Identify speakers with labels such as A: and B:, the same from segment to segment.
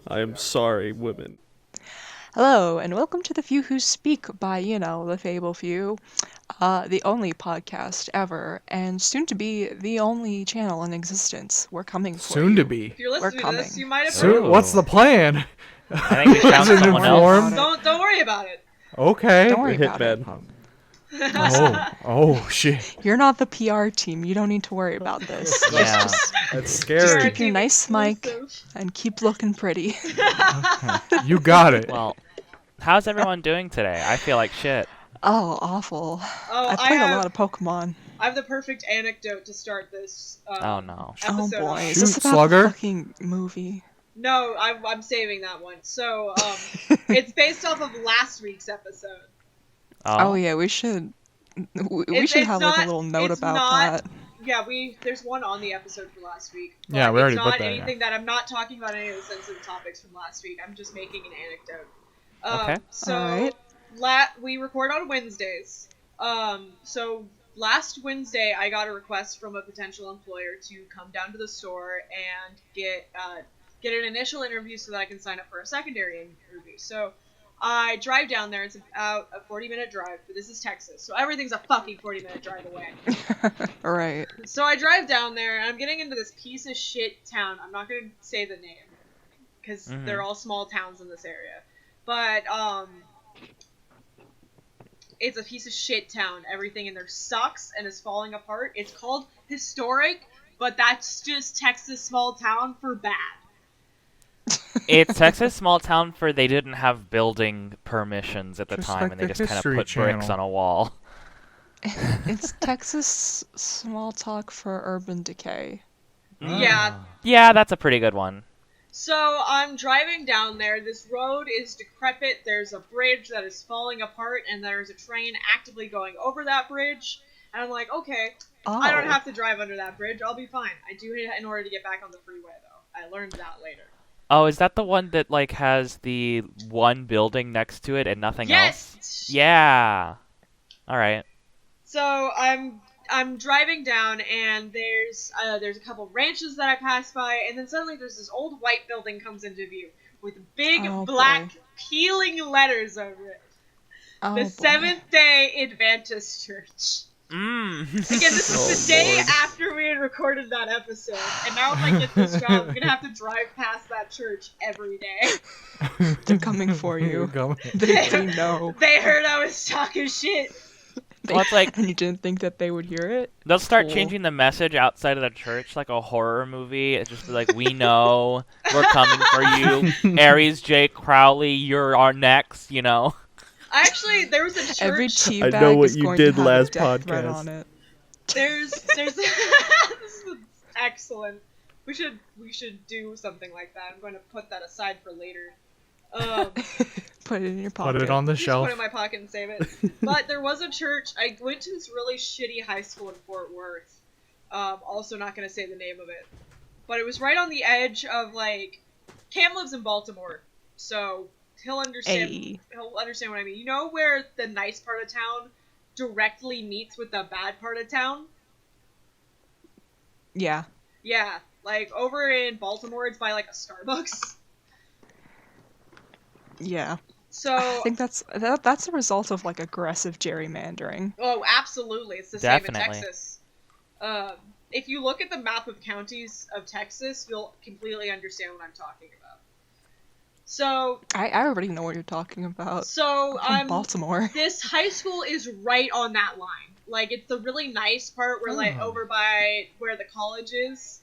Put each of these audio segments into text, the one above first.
A: I am sorry, women.
B: Hello, and welcome to The Few Who Speak by, TheFableFew, the only podcast ever, and soon to be the only channel in existence. We're coming for you.
C: Soon to be.
D: If you're listening to this, you might have
C: Soon,
D: heard.
C: what's the plan?
E: I think we found
C: Isn't
E: someone
C: informed.
E: else.
D: Don't worry about it.
C: Okay.
B: Don't worry
A: Hit
B: about it.
A: bed.
C: Oh, shit.
B: You're not the PR team. You don't need to worry about this.
E: Yeah.
C: That's
B: Just
C: scary.
B: keep your nice mic and keep looking pretty.
C: You got it.
E: Well, how's everyone doing today? I feel like shit.
B: Oh, awful.
D: Oh,
B: I played a lot of Pokemon.
D: I have the perfect anecdote to start this.
E: Oh no.
B: Oh
D: Episode
B: boy,
D: off.
B: is this
C: Shoot,
B: about
C: Slugger.
B: the fucking movie?
D: No, I'm saving that one. So, it's based off of last week's episode.
B: Oh yeah, we should
D: It's
B: have like a
D: not-
B: little note
D: it's
B: about
D: not-
B: that.
D: Yeah, there's one on the episode for last week. But
C: Yeah, we already
D: it's
C: put
D: not
C: that,
D: anything that I'm not talking about any of the sensitive topics from last week. I'm just making an anecdote.
E: Okay.
D: So,
B: Alright.
D: we record on Wednesdays. So last Wednesday, I got a request from a potential employer to come down to the store and get an initial interview so that I can sign up for a secondary interview. So I drive down there. It's about a 40-minute drive, but this is Texas, so everything's a fucking 40-minute drive away.
B: Right.
D: So I drive down there, and I'm getting into this piece of shit town. I'm not going to say the name, because they're all small towns in this area. But, it's a piece of shit town. Everything in there sucks and is falling apart. It's called historic, but that's just Texas small town for bad.
E: It's Texas small town for they didn't have building permissions at the
C: Just
E: time
C: like
E: and they
C: the
E: just kind of
C: History
E: put bricks
C: Channel.
E: on a wall.
B: It's Texas small talk for urban decay.
D: Yeah.
E: Yeah, that's a pretty good one.
D: So I'm driving down there. This road is decrepit. There's a bridge that is falling apart, and there's a train actively going over that bridge. And I'm like, okay, I don't have to drive under that bridge. I'll be fine. I do in order to get back on the freeway, though. I learned that later.
E: Oh, is that the one that like has the one building next to it and nothing else?
D: Yes.
E: Yeah. All right.
D: So I'm driving down, and there's a couple ranches that I pass by, and then suddenly there's this old white building comes into view with big black peeling letters over it. The Seventh-day Adventist Church. Again, this is the day after we had recorded that episode, and now if I get this job, I'm gonna have to drive past that church every day.
B: They're coming for you. They know.
D: They heard I was talking shit.
E: Well, it's like
B: And you didn't think that they would hear it?
E: they'll start
B: Cool.
E: changing the message outside of the church like a horror movie. It's just like, we know, we're coming for you. Aries J. Crowley, you're our next, you know.
D: Actually, there was a church.
B: Every tea
A: I
B: bag
A: know what
B: is
A: you
B: going
A: did
B: to have
A: last
B: a death threat
A: podcast.
B: on it.
D: There's this is excellent. We should do something like that. I'm going to put that aside for later.
B: Put it in your pocket.
C: Put it on the
D: Just
C: shelf.
D: put it in my pocket and save it. But there was a church. I went to this really shitty high school in Fort Worth. Also not going to say the name of it. But it was right on the edge of, like... Cam lives in Baltimore, so he'll understand.
B: Ayy.
D: He'll understand what I mean. You know where the nice part of town directly meets with the bad part of town?
B: Yeah.
D: Yeah, like over in Baltimore, it's by like a Starbucks.
B: Yeah.
D: So
B: I think that's a result of like aggressive gerrymandering.
D: oh, absolutely, it's the
E: Definitely.
D: same in Texas. If you look at the map of counties of Texas, you'll completely understand what I'm talking about. So
B: I already know what you're talking about.
D: So
B: From Baltimore.
D: This high school is right on that line. Like, it's the really nice part where, like, over by where the college is.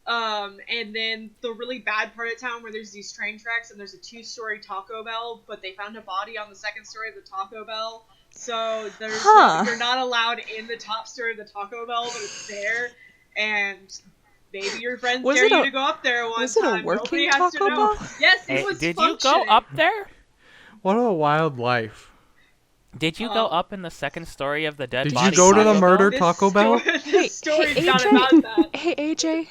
D: And then the really bad part of town where there's these train tracks and there's a 2-story Taco Bell, but they found a body on the 2nd story of the Taco Bell. So there's you're not allowed in the top story of the Taco Bell, but it's there. And maybe your friends dare you to go up there one time.
B: Was it a working
D: Nobody has
B: Taco
D: to know.
B: Bell?
D: Yes, it
E: Hey,
D: was
E: did you
D: functioning.
E: go up there?
C: What a wild life.
E: Did you go up in the 2nd story of the dead
C: Did
E: body?
C: you go to the
E: Taco
C: murder
E: Bell?
C: Taco Bell?
D: This story's
B: hey,
D: not
B: AJ?
D: about that.
B: Hey AJ,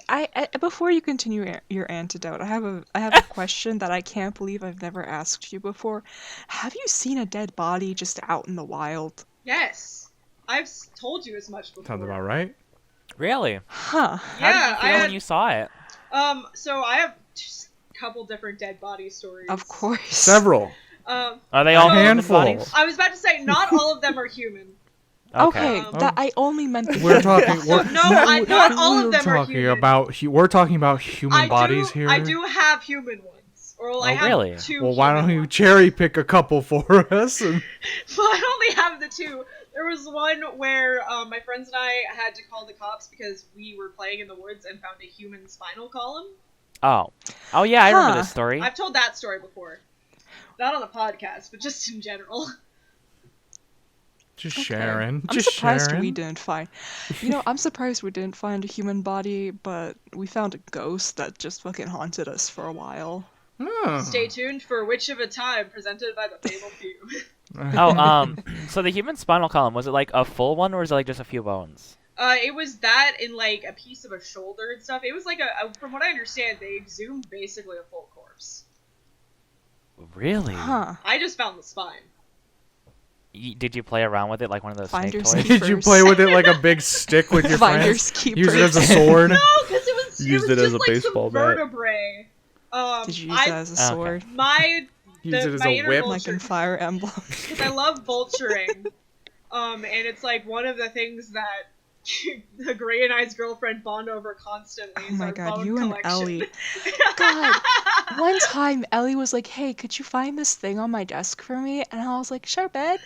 B: I before you continue your antidote, I have a question that I can't believe I've never asked you before. Have you seen a dead body just out in the wild?
D: Yes. I've told you as much before.
C: Sounds about right.
E: Really?
B: Huh.
E: How did you feel when you saw it?
D: So I have a couple different dead body stories.
B: Of course.
C: Several.
E: Are they all
C: A
E: human
C: handful.
E: bodies?
D: I was about to say, not all of them are human.
B: Okay,
D: Um,
B: that I only meant the
C: We're talking.
D: not all of them are
C: talking
D: human.
C: we're talking about human bodies here.
D: I do have human ones. Or I have
E: really?
D: 2
C: Well, why don't
D: human
C: you
D: ones.
C: cherry pick a couple for us? And...
D: Well, I only have the 2. There was one where my friends and I had to call the cops because we were playing in the woods and found a human spinal column.
E: Oh yeah, I remember
B: Huh.
E: this story.
D: I've told that story before. Not on the podcast, but just in general.
C: Just
B: Okay.
C: sharing.
B: I'm
C: Just
B: surprised
C: sharing.
B: we didn't find. I'm surprised we didn't find a human body, but we found a ghost that just fucking haunted us for a while.
C: Oh.
D: Stay tuned for Witch of a Time, presented by TheFableFew.
E: Oh, so the human spinal column, was it like a full one, or was it like just a few bones?
D: It was that in like a piece of a shoulder and stuff. It was like from what I understand, they exhumed basically a full corpse.
E: Really?
B: Huh.
D: I just found the spine.
E: Did you play around with it like one of those
B: Finders
E: snake toys?
B: keepers.
C: Did you play with it like a big stick with your
B: Finders
C: friends?
B: keepers.
C: Use it as a sword?
D: No, because it was
A: Used
D: it
A: it
D: was
A: as
D: just
A: a
D: like
A: baseball
D: some
A: bat.
D: vertebrae.
B: Did you use that as a
E: Okay.
B: sword?
C: Use it as
D: my
C: a
D: inner
C: whip?
B: Like in Fire Emblem?
D: Because I love vulturing. And it's like one of the things that the Gray and I's girlfriend bond over constantly.
B: Oh
D: is
B: my
D: our
B: god,
D: bone
B: you and
D: collection.
B: Ellie. God, one time Ellie was like, hey, could you find this thing on my desk for me? And I was like, sure, babe.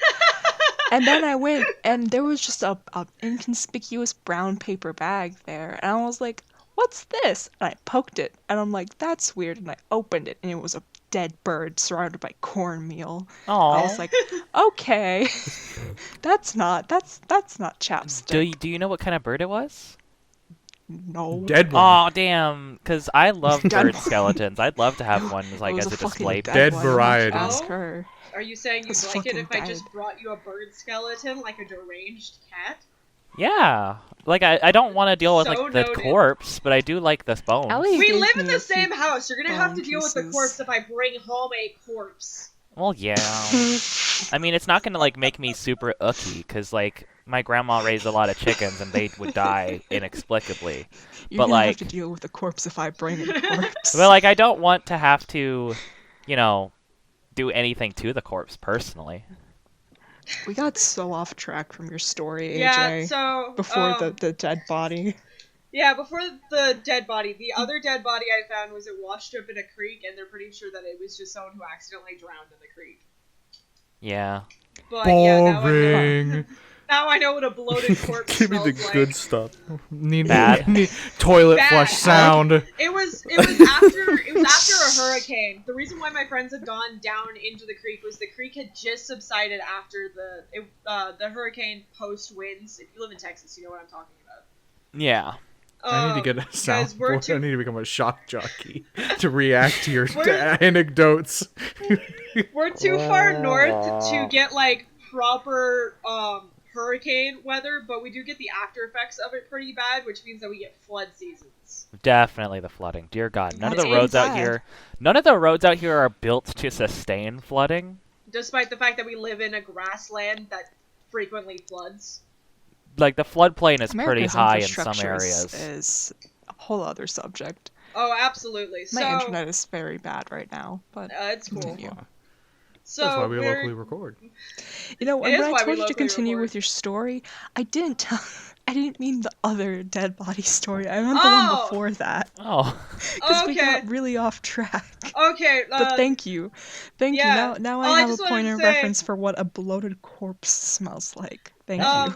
B: And then I went, and there was just a inconspicuous brown paper bag there. And I was like, what's this? And I poked it, and I'm like, that's weird. And I opened it, and it was a dead bird surrounded by cornmeal. I was
E: Aww.
B: like, okay. That's not chapstick.
E: Do you know what kind of bird it was?
B: No.
C: Dead one.
E: Oh damn! Because I love
B: Dead
E: bird
B: one.
E: skeletons. I'd love to have one
B: It
E: like
B: was
E: as a
B: fucking
E: display.
C: Dead
B: one.
C: variety.
B: Ask
D: Oh.
B: her.
D: Are you saying you'd
B: It's
D: like it
B: fucking
D: if I
B: dead.
D: just brought you a bird skeleton, like a deranged cat?
E: Yeah. Like I don't want to deal with
D: So
E: like the
D: noted.
E: corpse, but I do like the bones.
B: Ellie
D: We
B: gave
D: live in
B: me
D: the
B: a few
D: same house. You're gonna have to
B: bone
D: deal with the
B: pieces.
D: corpse if I bring home a corpse.
E: Well, yeah. I mean, it's not gonna like make me super ooky, because like my grandma raised a lot of chickens and they would die inexplicably.
B: You're
E: But,
B: gonna
E: like-
B: have to deal with the corpse if I bring a corpse.
E: But like I don't want to have to, do anything to the corpse personally.
B: We got so off track from your story, AJ.
D: Yeah, so
B: Before the dead body.
D: Yeah, before the dead body, the other dead body I found was it washed up in a creek, and they're pretty sure that it was just someone who accidentally drowned in the creek.
E: Yeah.
D: But yeah,
C: Boring.
D: now I know what a bloated corpse
A: Give me the
D: smells
A: good
D: like.
A: stuff.
C: Need
E: Bad.
C: toilet
D: Bad.
C: flush sound.
D: It was after a hurricane. The reason why my friends had gone down into the creek was the creek had just subsided after the hurricane post winds. If you live in Texas, you know what I'm talking about.
E: Yeah.
C: I need to get a
D: because
C: soundboard. I need to become a shock jockey to react to your anecdotes.
D: We're too far north to get like proper hurricane weather, but we do get the after effects of it pretty bad, which means that we get flood seasons.
E: Definitely the flooding. Dear God, none of
B: That's
E: the roads out
B: bad.
E: here, none of the roads out here are built to sustain flooding.
D: Despite the fact that we live in a grassland that frequently floods.
E: Like the floodplain is pretty
B: America's
E: high in some
B: infrastructure
E: areas.
B: is a whole other subject.
D: Oh, absolutely.
B: My
D: So
B: internet is very bad right now, but
D: it's cool.
B: continue.
D: So
C: That's why we
D: we're-
C: locally record.
B: You know,
D: It is
B: when
D: why
B: I
D: we
B: told you to
D: locally
B: continue
D: record.
B: with your story, I didn't mean the other dead body story. I meant the
D: Oh!
B: one before that.
E: Oh,
B: Because we
D: Okay.
B: got really off track.
D: Okay.
B: But thank you. Thank
D: yeah.
B: you. Now
D: Oh,
B: I
D: I
B: have a
D: just wanted
B: point
D: to
B: of
D: say-
B: reference for what a bloated corpse smells like. Thank you.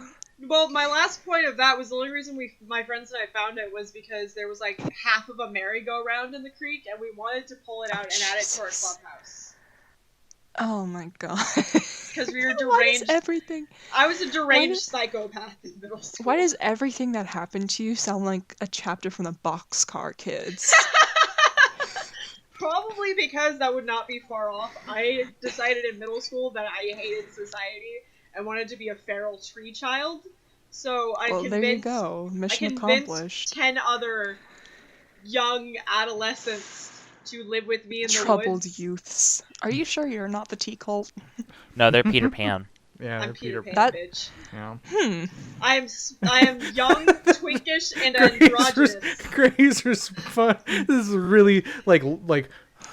D: Well, my last point of that was the only reason my friends and I found it was because there was like half of a merry-go-round in the creek, and we wanted to pull it out and add it to our
B: Jesus.
D: clubhouse.
B: Oh my god.
D: Because we were
B: Why does
D: deranged.
B: everything...
D: I was a deranged
B: does-
D: psychopath in middle school.
B: Why does everything that happened to you sound like a chapter from the Boxcar Kids?
D: Probably because that would not be far off. I decided in middle school that I hated society and wanted to be a feral tree child. So I
B: Well,
D: convinced
B: there you go. Mission
D: I convinced
B: accomplished.
D: 10 other young adolescents to live with me in the
B: Troubled
D: woods.
B: youths. Are you sure you're not the tea cult?
E: no, they're Peter Pan.
C: Yeah,
D: I'm Peter Pan,
B: That-
D: bitch.
C: Yeah.
D: I am young, twinkish, and androgynous.
C: Grazer's fun. This is really like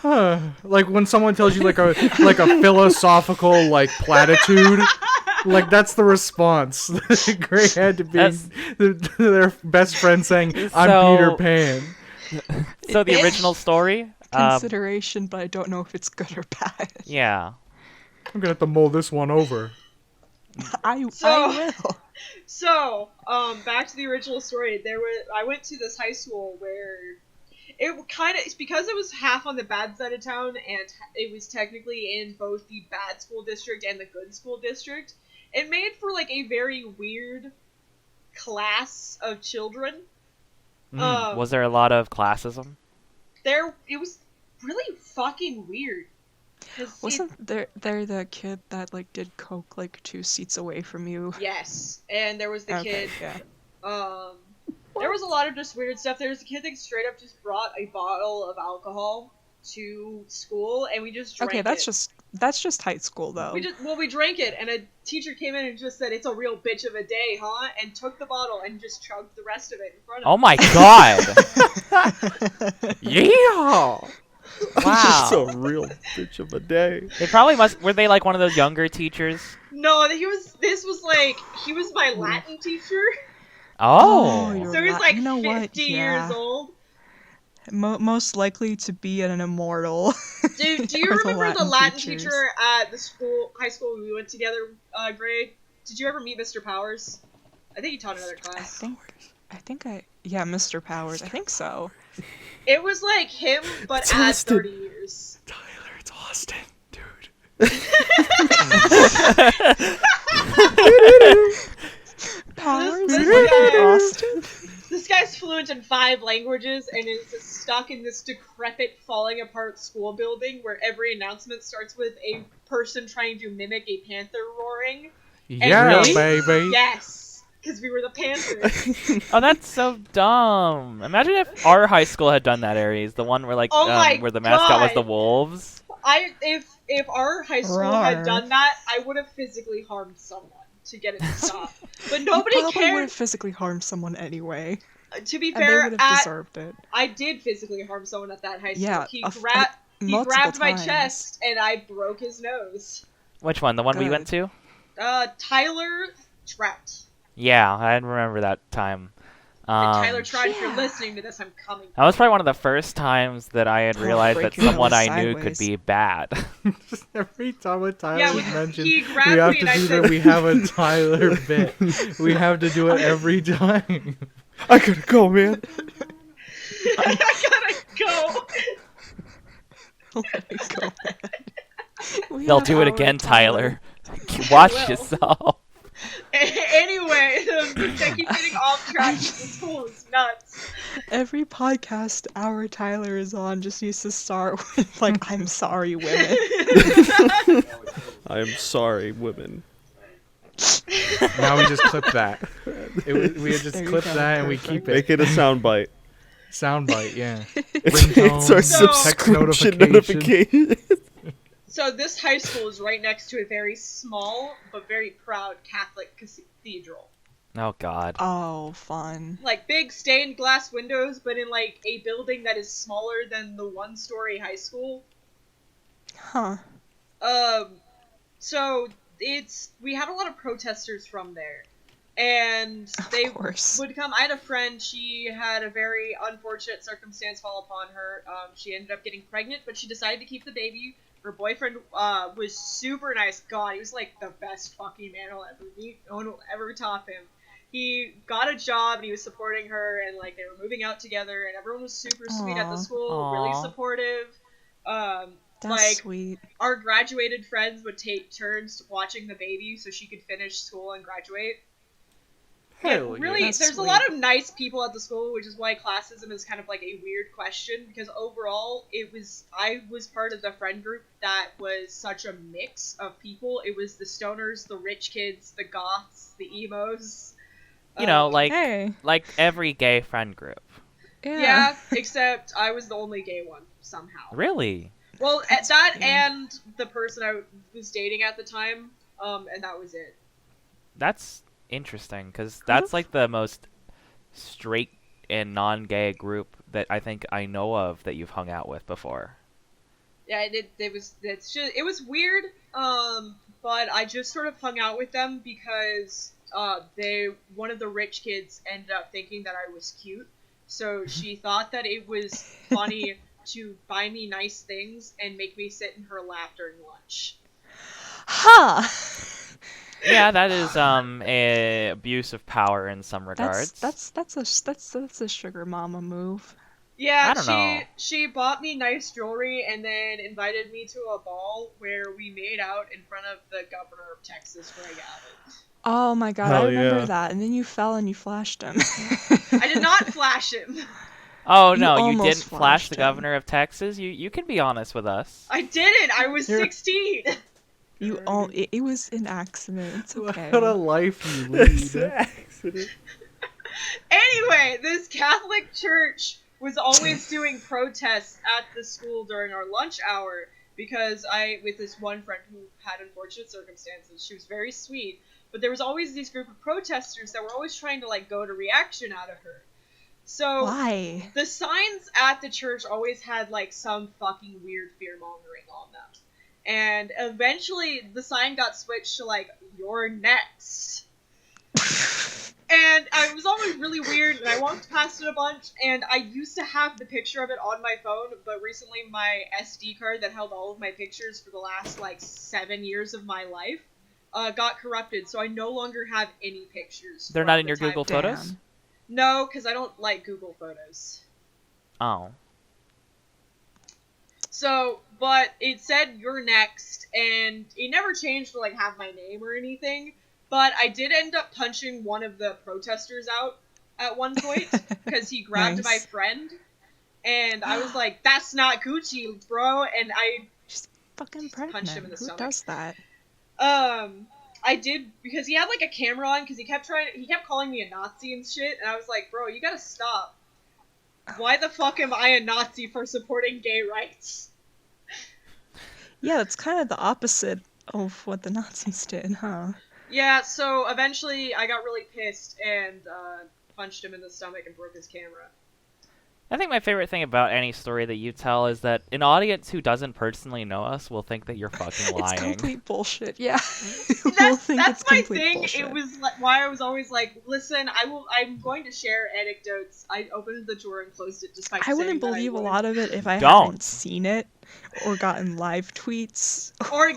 C: Like when someone tells you like a philosophical like platitude, like that's the response. Gray had to be their best friend saying, "I'm Peter Pan."
E: So the original story.
B: Consideration, but I don't know if it's good or bad.
E: Yeah.
C: I'm gonna have to mull this one over.
B: I will.
D: So, back to the original story. I went to this high school where it's because it was half on the bad side of town, and it was technically in both the bad school district and the good school district. It made for like a very weird class of children.
E: Was there a lot of classism?
D: It was really fucking weird.
B: Wasn't there the kid that like did coke like 2 seats away from you?
D: Yes, and there was the kid.
B: Yeah.
D: There was a lot of just weird stuff. There was a kid that straight up just brought a bottle of alcohol to school, and we just drank it.
B: That's just high school though.
D: We drank it, and a teacher came in and just said, "It's a real bitch of a day, huh?" And took the bottle and just chugged the rest of it in front of us.
E: Oh my god!
C: Yeah.
E: Wow.
A: It's a real bitch of a day.
E: They probably were they like one of those younger teachers?
D: No, he was my Latin teacher.
E: Oh.
D: So he's like 50
B: what?
D: years old.
B: Most likely to be an immortal.
D: Do you remember the Latin teacher at the high school we went together, Gray? Did you ever meet Mr. Powers? I think he taught another class.
B: Yeah, Mr. Powers. I think so.
D: It was like him, but
A: It's
D: at
A: Austin.
D: 30 years.
A: Tyler, it's Austin, dude.
B: Powers?
D: Austin? This guy's fluent in 5 languages and is just stuck in this decrepit, falling apart school building where every announcement starts with a person trying to mimic a panther roaring.
C: Yeah,
E: really?
C: baby.
D: Yes, because we were the Panthers.
E: Oh, that's so dumb. Imagine if our high school had done that, Aries. The one where like where the mascot was the wolves.
D: If our high school had done that, I would have physically harmed someone to get it to stop. But nobody cared.
B: would have physically harmed someone anyway.
D: To be
B: And they
D: fair,
B: would have deserved it.
D: I did physically harm someone at that high school.
B: Yeah,
D: He
B: multiple
D: grabbed my
B: times.
D: chest and I broke his nose.
E: Which one? The one we
B: Good.
E: went to?
D: Tyler Trout.
E: Yeah, I remember that time.
D: And Tyler Trout, if you're listening to this, I'm coming.
E: That was probably one of the first times that I had realized that
B: break your
E: someone
B: nose
E: I knew could
B: sideways.
E: be bad.
C: Every time a Tyler
D: Yeah,
C: is mentioned,
D: he
C: we
D: grabbed
C: have
D: me
C: to
D: and I
C: do
D: said,
C: that. We have a Tyler bit. We have to do it every time.
A: I gotta go, man.
D: I gotta go.
B: Let it go, man.
E: They'll do it again, Tyler. Watch
D: will.
E: yourself.
D: Anyway, I keep getting off track. This school is nuts.
B: Every podcast our Tyler is on just needs to start with like, "I'm sorry, women."
A: I'm sorry, women.
C: Now we just clip that. We just
B: There you
C: clip
B: go,
C: that and we
B: perfect.
C: keep it.
A: Make it a soundbite.
C: Soundbite, yeah.
A: It's our
D: So-
A: subscription
C: Text
A: notification.
D: So this high school is right next to a very small but very proud Catholic cathedral.
E: Oh God.
B: Oh, fun.
D: Like big stained glass windows, but in like a building that is smaller than the 1-story high school.
B: Huh.
D: So we had a lot of protesters from there. And they
B: Of course.
D: would come. I had a friend, she had a very unfortunate circumstance fall upon her. She ended up getting pregnant, but she decided to keep the baby. Her boyfriend was super nice. God, he was like the best fucking man I'll ever meet. No one will ever top him. He got a job and he was supporting her, and like they were moving out together, and everyone was super sweet at the school, really
E: Aw.
D: supportive.
B: That's
D: Like,
B: sweet.
D: our graduated friends would take turns watching the baby so she could finish school and graduate.
C: Hell yeah.
D: Really,
B: That's
D: there's
B: sweet.
D: a lot of nice people at the school, which is why classism is kind of like a weird question, because overall, I was part of the friend group that was such a mix of people. It was the stoners, the rich kids, the goths, the emos.
E: You know, like
B: Hey.
E: like every gay friend group.
D: Yeah, except I was the only gay one, somehow.
E: Really?
D: Well, at
B: That's
D: that
B: weird.
D: and the person I was dating at the time, and that was it.
E: That's interesting, because that's like the most straight and non-gay group that I think I know of that you've hung out with before.
D: Yeah, it was weird. But I just sort of hung out with them because one of the rich kids ended up thinking that I was cute, so she thought that it was funny to buy me nice things and make me sit in her lap during lunch.
B: Huh.
E: Yeah, that is a abuse of power in some regards.
B: That's a sugar mama move.
D: Yeah,
E: I don't know.
D: she bought me nice jewelry and then invited me to a ball where we made out in front of the governor of Texas for a gavel.
B: Oh my god,
A: Hell
B: I remember
A: yeah.
B: that. And then you fell and you flashed him.
D: I did not flash him.
E: Oh
B: You
E: no, you
B: almost
E: didn't flash
B: flashed
E: the
B: him.
E: governor of Texas. You can be honest with us.
D: I didn't. I was
C: You're-
D: 16.
B: It was an accident. It's okay.
C: What a life you lead.
A: It's an accident.
D: Anyway, this Catholic church was always doing protests at the school during our lunch hour because with this one friend who had unfortunate circumstances, she was very sweet, but there was always these group of protesters that were always trying to like goad a reaction out of her. So
B: Why?
D: the signs at the church always had like some fucking weird fear-mongering on them. And eventually the sign got switched to like, "You're next." And it was always really weird, and I walked past it a bunch, and I used to have the picture of it on my phone, but recently my SD card that held all of my pictures for the last, like, 7 years of my life got corrupted, so I no longer have any pictures.
E: They're
D: from
E: not in
D: the
E: your
D: time.
E: Google Photos?
B: Damn.
D: No, because I don't like Google Photos.
E: Oh.
D: So, but it said, "You're next," and it never changed to, like, have my name or anything. But I did end up punching one of the protesters out at one point because he grabbed
B: Nice.
D: my friend, and I was like, "That's not Gucci, bro!" And I
B: She's fucking
D: punched
B: pregnant.
D: him in the
B: Who
D: stomach.
B: does that?
D: I did because he had like a camera on because he kept calling me a Nazi and shit, and I was like, "Bro, you gotta stop. Why the fuck am I a Nazi for supporting gay rights?"
B: Yeah, that's kind of the opposite of what the Nazis did, huh?
D: Yeah, so eventually I got really pissed and punched him in the stomach and broke his camera.
E: I think my favorite thing about any story that you tell is that an audience who doesn't personally know us will think that you're fucking lying.
B: It's complete bullshit. Yeah. We'll think
D: That's
B: it's
D: my
B: complete
D: thing.
B: bullshit.
D: It was why I was always like, "Listen, I'm going to share anecdotes." I opened the drawer and closed it just by
B: I
D: saying
B: wouldn't
D: that
B: believe a
D: would.
B: lot of it if I
E: Don't.
B: hadn't seen it or gotten live tweets.
D: or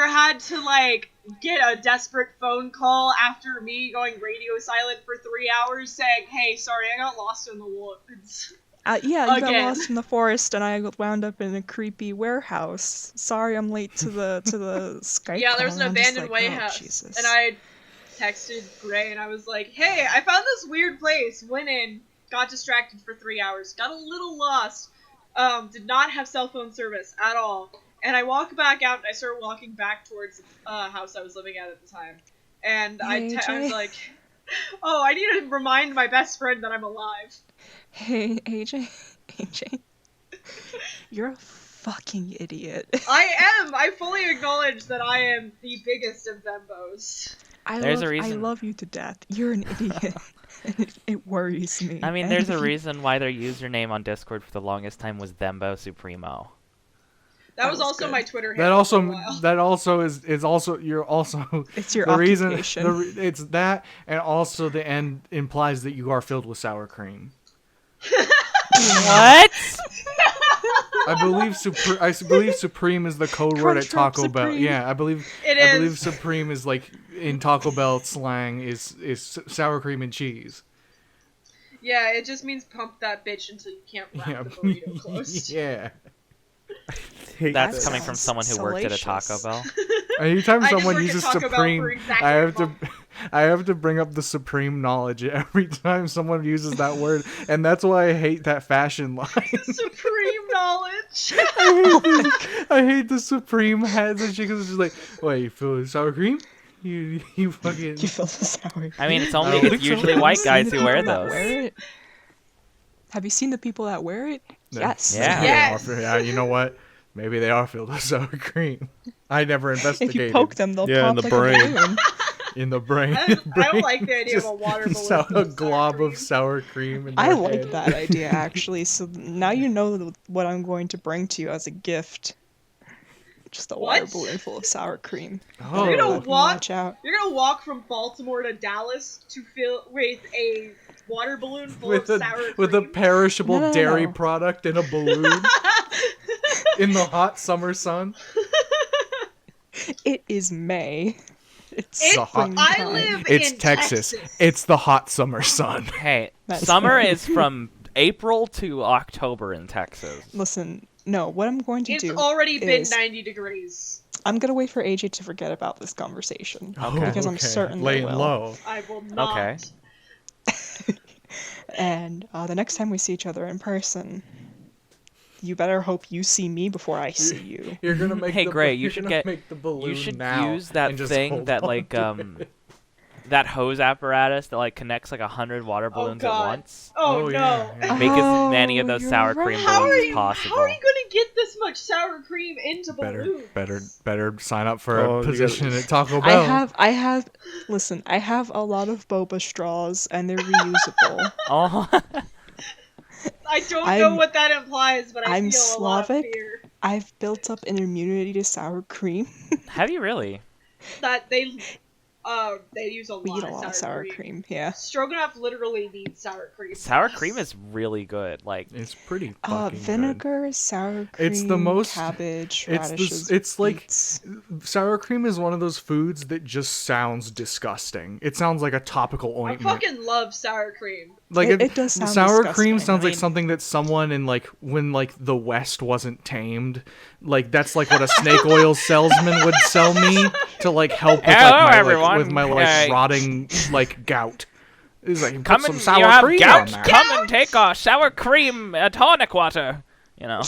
D: had to like get a desperate phone call after me going radio silent for 3 hours saying, "Hey, sorry, I got lost in the woods."
B: Yeah, you got
D: Again.
B: lost in the forest and I wound up in a creepy warehouse. Sorry, I'm late to the Skype
D: Yeah, there was
B: call.
D: an
B: I'm just
D: abandoned
B: like, oh,
D: warehouse,
B: Jesus.
D: and I texted Gray and I was like, "Hey, I found this weird place. Went in, got distracted for 3 hours, got a little lost. Did not have cell phone service at all." And I walk back out and I start walking back towards the house I was living at the time. And I was
B: AJ?
D: like, "Oh, I need to remind my best friend that I'm alive."
B: Hey, AJ, you're a fucking idiot.
D: I am! I fully acknowledge that I am the biggest of thembos.
E: There's a
B: I
E: reason-
B: love you to death. You're an idiot. And it worries me.
E: I mean,
B: And
E: there's a reason why their username on Discord for the longest time was Thembo Supremo.
D: That was
B: was
D: also
B: good.
D: my Twitter handle for a while.
C: That also is also you're also
B: It's your
C: the reason
B: occupation.
C: it's that, and also the end implies that you are filled with sour cream.
E: What?
C: I believe Supreme is the code word at
B: Crunchwrap
C: Taco Bell.
B: Supreme.
C: Yeah, I believe
D: is.
C: Supreme is like in Taco Bell slang is sour cream and cheese.
D: Yeah, it just means pump that bitch until you can't wrap
C: Yeah,
D: the burrito closed.
C: yeah.
A: Hate
E: That's
A: that.
E: coming from someone who worked at a Taco
B: salacious.
E: Bell.
C: Anytime
D: I just
C: someone
D: work at
C: uses
D: Taco Bell for
C: Supreme,
D: exactly
C: I
D: a
C: have to
D: month.
C: I have to bring up the Supreme knowledge every time someone uses that word, and that's why I hate that fashion line.
D: Supreme knowledge.
C: I hate the Supreme hats and shit because it's just like, wait, you feel sour cream? You fucking.
B: You feel the sour.
E: I mean, it's
C: I
E: only
C: don't
E: it's
C: think so.
E: usually
B: Have you
E: white
B: seen
E: guys
B: the
E: who wear
B: people that
E: those.
B: wear it? Have you seen the people that wear it? Yes.
E: Yeah.
D: Yes.
C: Yeah, you know what? Maybe they are filled with sour cream. I never
B: If
C: investigated.
B: you poke them, they'll
A: Yeah, in
B: pop
A: the
B: like a
A: brain.
B: balloon.
C: In the brain.
D: I don't like the idea of a water balloon
C: So,
D: full
C: a
D: of sour
C: glob
D: cream.
C: of sour cream. In
B: I
C: their
B: like
C: head.
B: that idea actually. So now you know what I'm going to bring to you as a gift Just a
D: What?
B: water balloon full of sour cream.
C: Oh.
D: You're gonna
B: Fucking
D: walk.
B: watch out.
D: You're gonna walk from Baltimore to Dallas to fill with a water balloon full
C: with
D: of
C: a
D: sour cream.
C: with a perishable
B: No.
C: dairy product in a balloon in the hot summer sun.
B: It is May. It's
D: It-
B: springtime.
D: I live
C: It's
D: in
C: Texas. It's the hot summer sun.
E: Hey,
B: That's
E: summer
B: fair.
E: is from April to October in Texas.
B: Listen, no, what I'm going to
D: It's
B: do
D: already been
B: is
D: 90 degrees.
B: I'm going to wait for AJ to forget about this conversation.
E: Okay.
B: Because I'm certain they
C: laying
B: will.
C: low.
D: I will not.
E: Okay.
B: And the next time we see each other in person, you better hope you see me before I see you.
C: You're gonna make
E: Hey,
C: the,
E: Gray,
C: you're
E: you should
C: gonna
E: get.
C: make the balloon
E: You should
C: now
E: use that
C: and just
E: thing
C: hold
E: that
C: on
E: like
C: to it.
E: that hose apparatus that like connects like 100 water balloons at
D: God.
E: once.
D: Oh,
C: Oh,
D: no.
C: yeah, yeah.
E: Make as many of
B: Oh,
E: those
B: you're
E: sour cream
B: right.
D: How
E: balloons
D: are
E: as
D: you?
E: possible.
D: How are you gonna get this much sour cream into balloons?
C: Better sign up for
A: Oh,
C: a
A: you
C: position
A: gotta-
C: at Taco Bell.
B: Listen, I have a lot of boba straws and they're reusable.
E: Oh,
D: I don't know
B: I'm-
D: what that implies, but I
B: I'm
D: feel a lot of
B: Slavic.
D: fear
B: I've built up an immunity to sour cream.
E: have you really?
D: that they use a
B: We
D: lot
B: eat a lot of sour cream, yeah.
D: Stroganoff literally needs sour cream.
E: Sour cream is really good. Like,
C: It's pretty fucking good.
B: Vinegar, sour cream,
C: It's the most-
B: cabbage,
C: it's
B: radishes,
C: it's like
B: beets.
C: sour cream is one of those foods that just sounds disgusting. It sounds like a topical
D: I
C: ointment.
D: fucking love sour cream.
C: Like
B: It does sound
C: sour cream
B: disgusting.
C: sounds
E: I
C: like
E: mean-
C: something that someone in like when like the West wasn't tamed, like that's like what a snake oil salesman would sell me to like help with
E: Hello,
C: like my
E: everyone.
C: with my like
E: Hey.
C: rotting like gout. It's like
E: come
C: put
E: and
C: some
E: you
C: sour
E: have
C: cream
E: gout.
C: on that.
E: Come and take our sour cream tonic water. You know,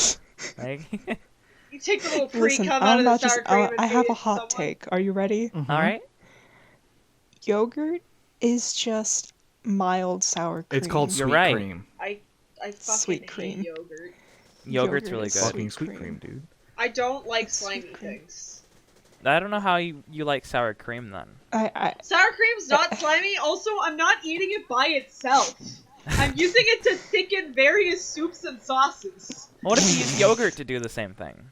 E: like,
D: You take the little
B: Listen,
D: pre-cum out
B: I'm
D: of the
B: not
D: sour
B: just.
D: cream and
B: I have
D: feed
B: a
D: it to
B: hot
D: someone.
B: take. Are you ready?
E: all right.
B: Yogurt is just mild sour cream.
C: It's called
E: You're
C: sweet
E: right.
C: cream.
D: I fucking
B: Sweet
D: hate
B: cream.
D: yogurt.
E: Yogurt's
B: Yogurt
E: really
B: is
E: good.
C: Fucking
B: Sweet
C: sweet
B: cream.
C: cream, dude.
D: I don't like
B: It's
D: slimy
B: sweet cream.
D: things.
E: I don't know how you like sour cream then.
D: Sour cream's not slimy. Also, I'm not eating it by itself. I'm using it to thicken various soups and sauces.
E: What if you use yogurt to do the same thing?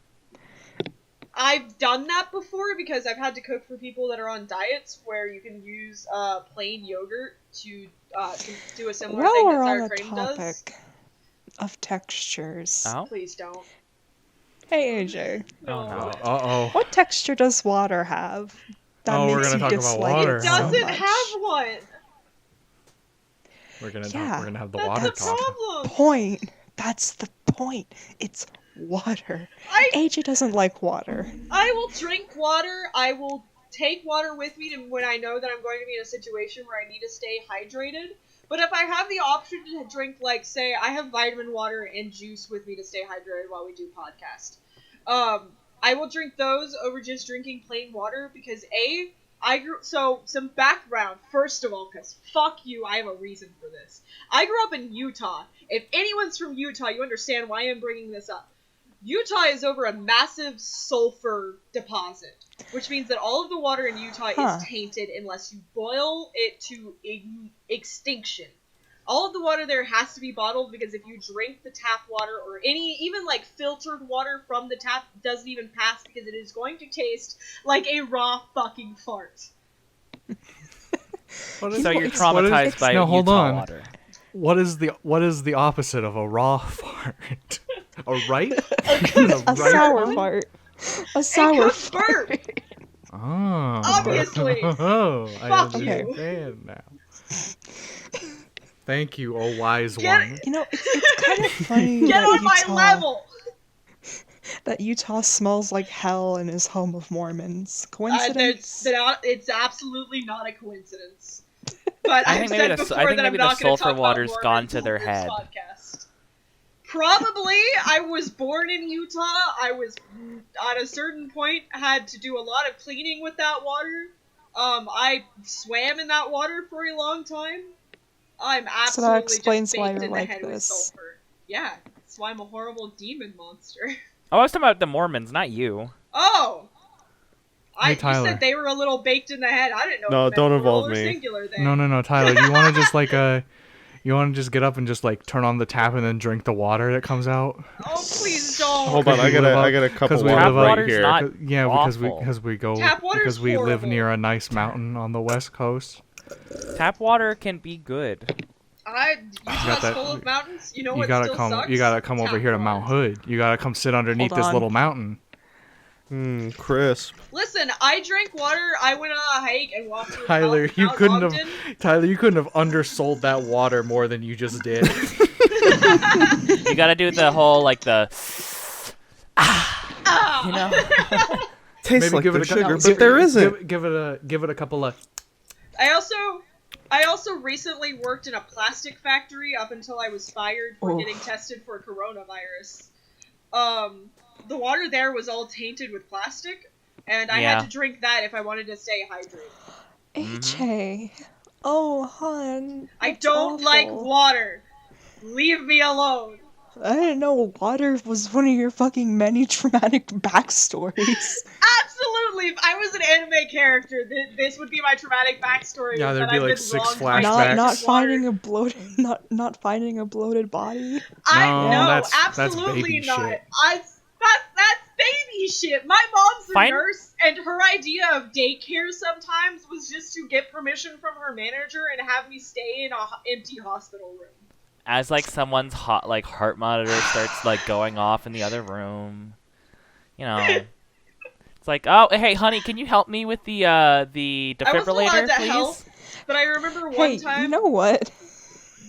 D: I've done that before because I've had to cook for people that are on diets where you can use plain yogurt to do a similar
B: While
D: thing that
B: we're
D: sour
B: on the
D: cream does.
B: topic of textures,
E: Oh,
D: Please don't.
B: hey AJ,
E: oh no.
C: Uh-oh.
B: what texture does water have? That
C: Oh, we're
B: makes
C: gonna
B: you
C: talk about
B: dislike
C: water,
B: it
C: huh?
B: so
D: Doesn't
B: much?
D: have one.
C: We're gonna
B: Yeah.
C: have the
D: That's
C: water
D: the
C: talk.
D: problem.
B: Point. That's the point. It's water.
D: I
B: AJ doesn't like water.
D: will drink water. I will take water with me to when I know that I'm going to be in a situation where I need to stay hydrated. But if I have the option to drink, like, say, I have vitamin water and juice with me to stay hydrated while we do podcast, I will drink those over just drinking plain water because so some background, first of all, because fuck you, I have a reason for this. I grew up in Utah. If anyone's from Utah, you understand why I'm bringing this up. Utah is over a massive sulfur deposit, which means that all of the water in Utah is tainted unless you boil it to extinction. All of the water there has to be bottled because if you drink the tap water or even like filtered water from the tap, it doesn't even pass because it is going to taste like a raw fucking fart.
E: So you're traumatized by
C: no, hold
E: Utah
C: on.
E: water.
C: What is the opposite of a raw fart? A right?
B: A sour fart. A sour
D: A
B: fart.
D: burp.
C: Oh.
D: Obviously.
C: Oh, I
D: Fuck
B: you.
C: understand now. Thank you, oh wise
D: Get
C: one.
B: You know, it's kind of funny
D: Get
B: that
D: on my
B: Utah,
D: level.
B: that Utah smells like hell and is home of Mormons. Coincidence?
D: It's absolutely not a coincidence. But
E: I
D: I've
E: think maybe
D: said
E: the-
D: before
E: I think
D: that I'm
E: maybe the
D: not going to
E: sulfur
D: talk about
E: water's gone
D: Mormons
E: to
D: on
E: their
D: this
E: head.
D: podcast. Probably. I was born in Utah. I was, at a certain point, had to do a lot of cleaning with that water. I swam in that water for a long time. I'm
B: So that
D: absolutely
B: explains
D: just
B: why
D: baked
B: you're
D: in the
B: like
D: head with
B: this.
D: sulfur. Yeah, that's why I'm a horrible demon monster.
E: Oh, I was talking about the Mormons, not you.
D: Oh!
C: Hey,
D: You
C: Tyler.
D: said they were a little baked in the head. I didn't know.
A: No,
D: if you meant
A: don't
D: plural
A: involve
D: or
A: me.
D: Singular then.
C: No, Tyler, do you want to just like You want to just get up and just like turn on the tap and then drink the water that comes out?
D: Oh, please don't.
A: Hold on, I got a cup of
C: we
A: water
C: live
A: right
E: water's
A: here.
E: not-
C: Yeah,
E: Awful.
C: because we go
D: Tap water's
C: because we live
D: horrible.
C: near a nice mountain on the west coast.
E: Tap water can be good.
D: Utah's
C: that-
D: full of mountains. You know
C: You
D: what
C: gotta
D: still
C: come.
D: sucks?
C: You gotta come over
D: Tap
C: here to
D: water.
C: Mount Hood. You gotta come sit underneath
B: Hold
C: this
B: on.
C: little mountain.
A: Crisp.
D: Listen, I drank water. I went on a hike and walked through
C: Tyler, you
D: Mount
C: couldn't
D: Ogden.
C: have. Tyler, you couldn't have undersold that water more than you just did.
E: You gotta do the whole like the.
D: Ah!
E: You know.
A: Tastes
C: Maybe
A: like
C: give it
A: the
C: a
A: sugar,
C: couple.
A: but there isn't.
C: Give it a couple of.
D: I also recently worked in a plastic factory up until I was fired for getting tested for coronavirus. The water there was all tainted with plastic, and I had to drink that if I wanted to stay hydrated.
B: AJ. Oh, hon.
D: I
B: that's
D: don't like
B: awful.
D: water. Leave me alone.
B: I didn't know water was one of your fucking many traumatic backstories.
D: Absolutely. If I was an anime character, this would be my traumatic backstory.
C: Yeah, there'd
D: that
C: be,
D: I've
C: like,
D: been
C: 6
D: wronged by
C: flashbacks.
B: not
D: water.
B: finding a bloated not finding a bloated body.
C: No,
D: No,
C: that's
D: absolutely
C: baby
D: not.
C: shit.
D: That's baby shit. My mom's a
E: Fine.
D: nurse, and her idea of daycare sometimes was just to get permission from her manager and have me stay in a empty hospital room.
E: As like someone's heart monitor starts like going off in the other room, you know, it's like, oh hey honey, can you help me with the
D: I wasn't
E: defibrillator,
D: allowed to
E: please?
D: help, but I remember one
B: Hey,
D: time.
B: you know what?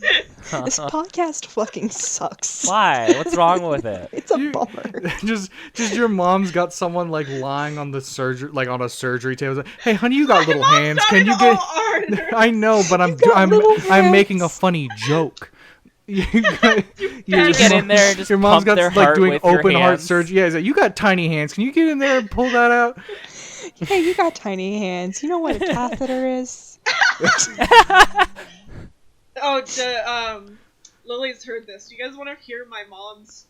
B: This podcast fucking sucks.
E: Why? What's wrong with it?
B: It's a bummer.
C: just your mom's got someone like lying on the surgery, like on a surgery table. It's like, hey, honey, you got little
D: Mom's
C: hands.
D: not
C: Can
D: at
C: you
D: all
C: get?
D: hard.
C: I know, but
B: got little
C: I'm making a
B: hands.
C: funny joke. You
E: You get in there and just
C: your mom's
E: pump
C: got
E: their
C: like
E: heart
C: doing
E: with your
C: open heart
E: hands.
C: surgery. Yeah, he's like, you got tiny hands. Can you get in there and pull that out?
B: Hey, you got tiny hands. You know what a catheter is?
D: Oh, Lily's heard this. Do you guys want to hear my mom's,